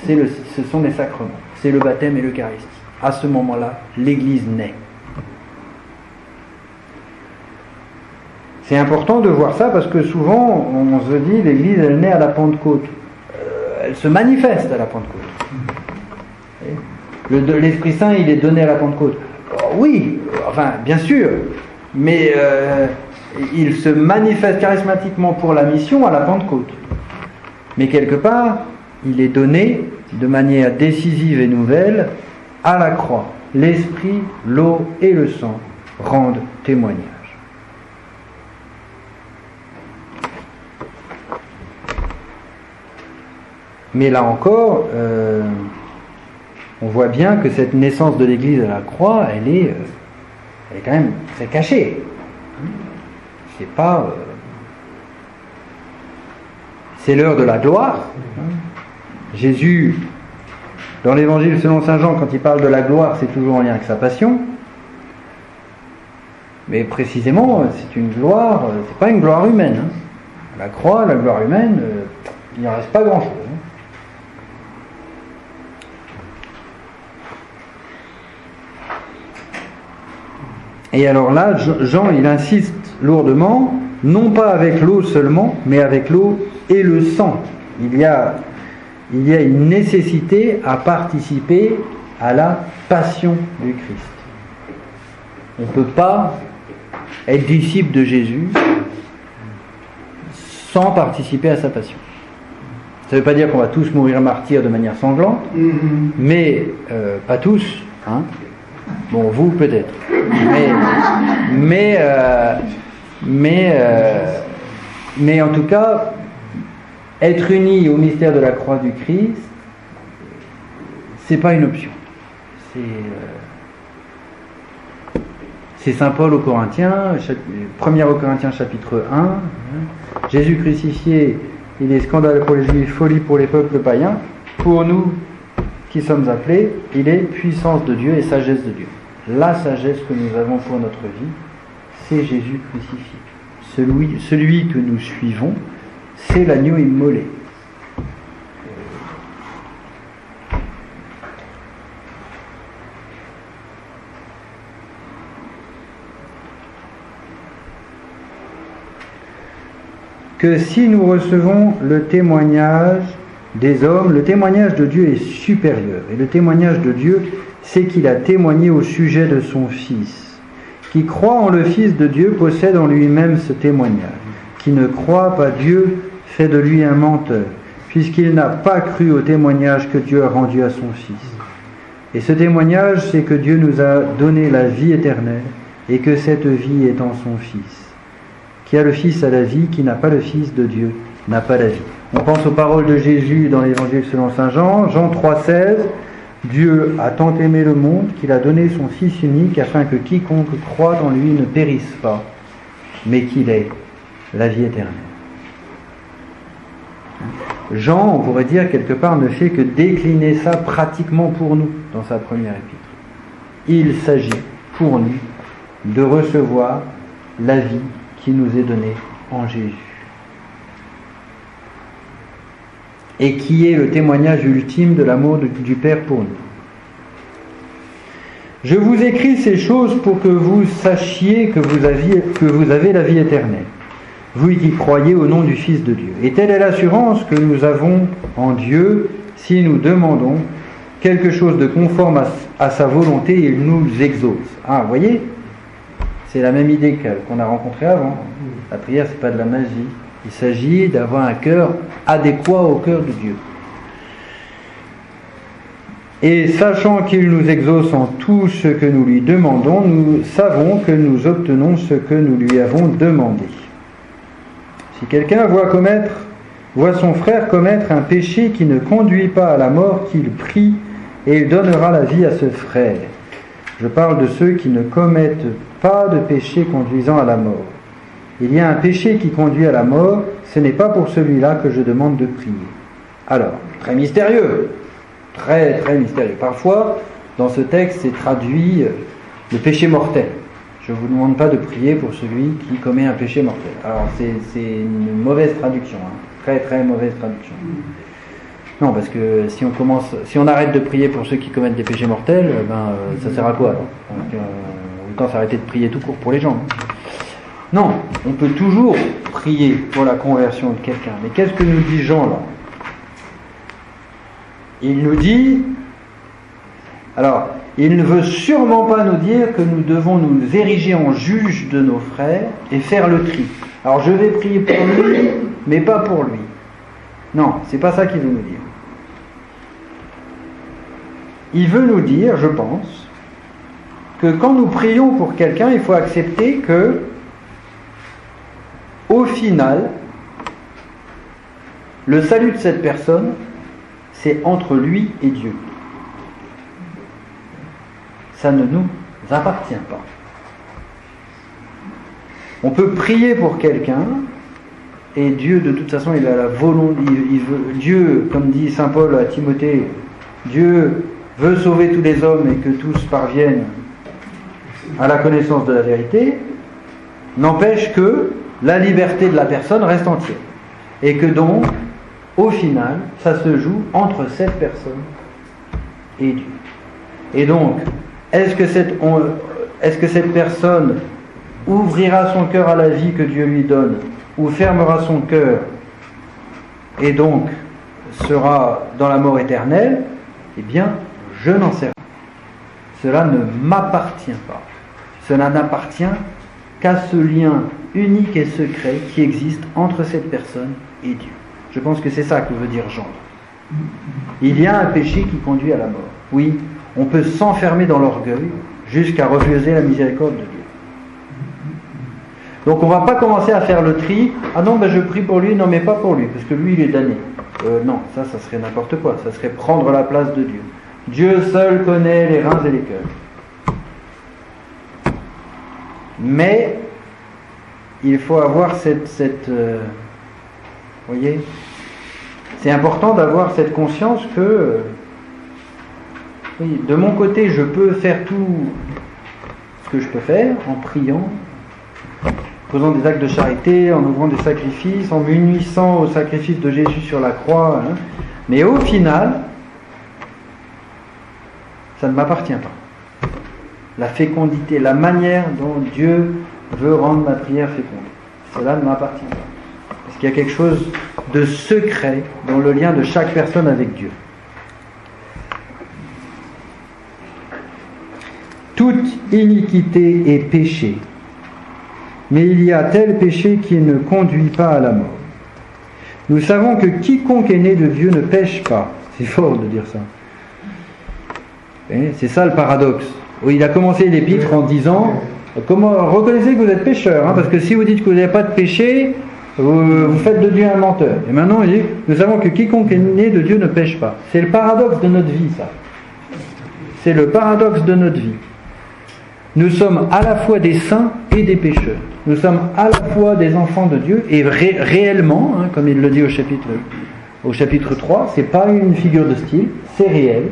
ce sont les sacrements. C'est le baptême et l'Eucharistie. À ce moment-là, l'Église naît. C'est important de voir ça parce que souvent, on se dit, l'Église, elle naît à la Pentecôte. Elle se manifeste à la Pentecôte. L'Esprit Saint, il est donné à la Pentecôte. Oui, enfin, bien sûr, mais il se manifeste charismatiquement pour la mission à la Pentecôte. Mais quelque part, il est donné de manière décisive et nouvelle à la croix. L'Esprit, l'eau et le sang rendent témoignage. Mais là encore, on voit bien que cette naissance de l'Église à la croix, elle est quand même très cachée. C'est pas... c'est l'heure de la gloire. Jésus, dans l'Évangile selon saint Jean, quand il parle de la gloire, c'est toujours en lien avec sa passion. Mais précisément, c'est une gloire, c'est pas une gloire humaine. La croix, la gloire humaine, il n'y en reste pas grand-chose. Et alors là, Jean, il insiste lourdement, non pas avec l'eau seulement, mais avec l'eau et le sang. Il y a une nécessité à participer à la passion du Christ. On ne peut pas être disciple de Jésus sans participer à sa passion. Ça ne veut pas dire qu'on va tous mourir martyrs de manière sanglante, mais pas tous, hein. Bon, vous peut-être, mais en tout cas, être unis au mystère de la croix du Christ, c'est pas une option. C'est Saint Paul aux Corinthiens, 1er aux Corinthiens chapitre 1. Jésus crucifié, il est scandale pour les Juifs, folie pour les peuples païens. Pour nous qui sommes appelés, il est puissance de Dieu et sagesse de Dieu. La sagesse que nous avons pour notre vie, c'est Jésus crucifié. Celui que nous suivons, c'est l'agneau immolé. Que si nous recevons le témoignage des hommes, le témoignage de Dieu est supérieur. Et le témoignage de Dieu, c'est qu'il a témoigné au sujet de son Fils. Qui croit en le Fils de Dieu possède en lui-même ce témoignage. Qui ne croit pas Dieu fait de lui un menteur, puisqu'il n'a pas cru au témoignage que Dieu a rendu à son Fils. Et ce témoignage, c'est que Dieu nous a donné la vie éternelle, et que cette vie est en son Fils. Qui a le Fils a la vie, qui n'a pas le Fils de Dieu n'a pas la vie. On pense aux paroles de Jésus dans l'Évangile selon saint Jean, Jean 3,16. Dieu a tant aimé le monde qu'il a donné son Fils unique afin que quiconque croit en lui ne périsse pas, mais qu'il ait la vie éternelle. Jean, on pourrait dire quelque part, ne fait que décliner ça pratiquement pour nous dans sa première épître. Il s'agit pour nous de recevoir la vie qui nous est donnée en Jésus. Et qui est le témoignage ultime de l'amour du Père pour nous. Je vous écris ces choses pour que vous sachiez que vous avez la vie éternelle, vous qui croyez au nom du Fils de Dieu. Et telle est l'assurance que nous avons en Dieu si nous demandons quelque chose de conforme à sa volonté, il nous exauce. Ah, vous voyez ? C'est la même idée qu'on a rencontrée avant. La prière, c'est pas de la magie. Il s'agit d'avoir un cœur adéquat au cœur de Dieu. Et sachant qu'il nous exauce en tout ce que nous lui demandons, nous savons que nous obtenons ce que nous lui avons demandé. Si quelqu'un voit son frère commettre un péché qui ne conduit pas à la mort, qu'il prie et il donnera la vie à ce frère. Je parle de ceux qui ne commettent pas de péché conduisant à la mort. Il y a un péché qui conduit à la mort, ce n'est pas pour celui-là que je demande de prier. Alors, très mystérieux, très très mystérieux. Parfois, dans ce texte, c'est traduit le péché mortel. Je ne vous demande pas de prier pour celui qui commet un péché mortel. Alors, c'est une mauvaise traduction, hein. Très très mauvaise traduction. Non, parce que si on arrête de prier pour ceux qui commettent des péchés mortels, ça sert à quoi alors ? Autant s'arrêter de prier tout court pour les gens. Non, on peut toujours prier pour la conversion de quelqu'un. Mais qu'est-ce que nous dit Jean là ? Il nous dit, alors, il ne veut sûrement pas nous dire que nous devons nous ériger en juge de nos frères et faire le tri. Alors je vais prier pour lui, mais pas pour lui. Non, c'est pas ça qu'il veut nous dire. Il veut nous dire, je pense, que quand nous prions pour quelqu'un, il faut accepter que, au final, le salut de cette personne, c'est entre lui et Dieu. Ça ne nous appartient pas. On peut prier pour quelqu'un, et Dieu, de toute façon, il a la volonté, Dieu, comme dit saint Paul à Timothée, Dieu veut sauver tous les hommes et que tous parviennent à la connaissance de la vérité, n'empêche que la liberté de la personne reste entière. Et que donc, au final, ça se joue entre cette personne et Dieu. Et donc, est-ce que cette personne ouvrira son cœur à la vie que Dieu lui donne, ou fermera son cœur, et donc sera dans la mort éternelle? Eh bien, je n'en sais rien. Cela ne m'appartient pas. Cela n'appartient qu'à ce lien unique et secret qui existe entre cette personne et Dieu. Je pense que c'est ça que veut dire Jean. Il y a un péché qui conduit à la mort. Oui, on peut s'enfermer dans l'orgueil jusqu'à refuser la miséricorde de Dieu. Donc on ne va pas commencer à faire le tri. Ah non, je prie pour lui, non mais pas pour lui, parce que lui il est damné. Non, ça serait n'importe quoi. Ça serait prendre la place de Dieu. Dieu seul connaît les reins et les cœurs. Mais il faut avoir voyez, c'est important d'avoir cette conscience que oui, de mon côté, je peux faire tout ce que je peux faire en priant, en faisant des actes de charité, en ouvrant des sacrifices, en m'unissant au sacrifice de Jésus sur la croix, hein. Mais au final, ça ne m'appartient pas. La fécondité, la manière dont Dieu veut rendre ma prière féconde, cela ne m'appartient pas. Parce qu'il y a quelque chose de secret dans le lien de chaque personne avec Dieu. Toute iniquité est péché, mais il y a tel péché qui ne conduit pas à la mort. Nous savons que quiconque est né de Dieu ne pêche pas. C'est fort de dire ça. Et c'est ça le paradoxe. Il a commencé l'épître en disant reconnaissez que vous êtes pécheur, hein, parce que si vous dites que vous n'avez pas de péché, vous faites de Dieu un menteur. Et maintenant il dit nous savons que quiconque est né de Dieu ne pêche pas. C'est le paradoxe de notre vie, ça. C'est le paradoxe de notre vie. Nous sommes à la fois des saints et des pécheurs. Nous sommes à la fois des enfants de Dieu et réellement, hein, comme il le dit au chapitre 3, c'est pas une figure de style, c'est réel.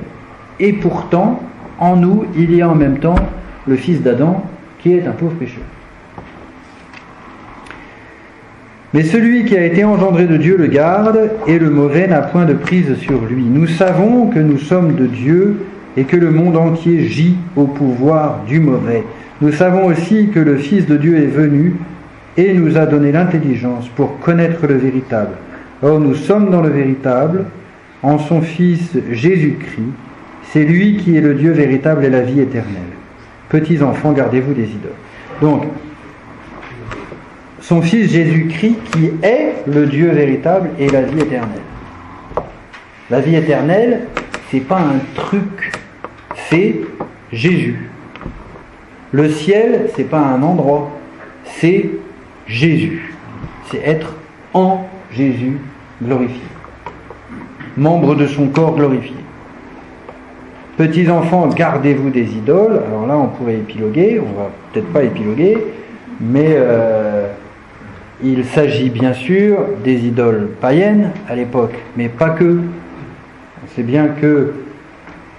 Et pourtant, en nous, il y a en même temps le fils d'Adam qui est un pauvre pécheur. Mais celui qui a été engendré de Dieu le garde, et le mauvais n'a point de prise sur lui. Nous savons que nous sommes de Dieu et que le monde entier gît au pouvoir du mauvais. Nous savons aussi que le Fils de Dieu est venu et nous a donné l'intelligence pour connaître le véritable. Or, nous sommes dans le véritable, en son Fils Jésus-Christ. C'est lui qui est le Dieu véritable et la vie éternelle. Petits enfants, gardez-vous des idoles. Donc, son Fils Jésus-Christ qui est le Dieu véritable et la vie éternelle. La vie éternelle, c'est pas un truc, c'est Jésus. Le ciel, c'est pas un endroit, c'est Jésus. C'est être en Jésus glorifié. Membre de son corps glorifié. Petits enfants, gardez-vous des idoles. Alors là, on pourrait épiloguer, on va peut-être pas épiloguer, mais il s'agit bien sûr des idoles païennes à l'époque, mais pas que. On sait bien que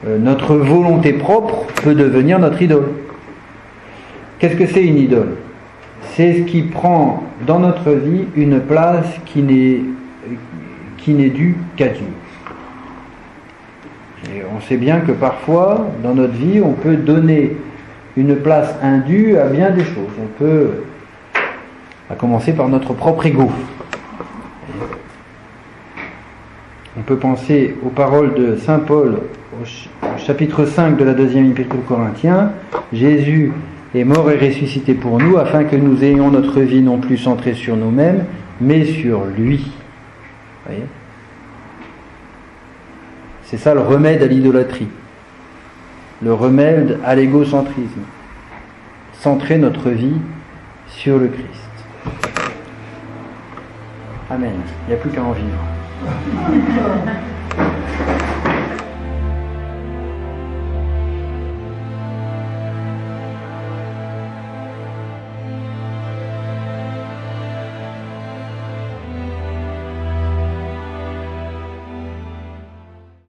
notre volonté propre peut devenir notre idole. Qu'est-ce que c'est une idole? C'est ce qui prend dans notre vie une place qui n'est due qu'à Dieu. Et on sait bien que parfois, dans notre vie, on peut donner une place indue à bien des choses. On peut, à commencer par notre propre ego. On peut penser aux paroles de saint Paul au chapitre 5 de la deuxième épître aux Corinthiens. Jésus est mort et ressuscité pour nous, afin que nous ayons notre vie non plus centrée sur nous-mêmes, mais sur lui. Vous voyez ? C'est ça le remède à l'idolâtrie, le remède à l'égocentrisme. Centrer notre vie sur le Christ. Amen. Il n'y a plus qu'à en vivre.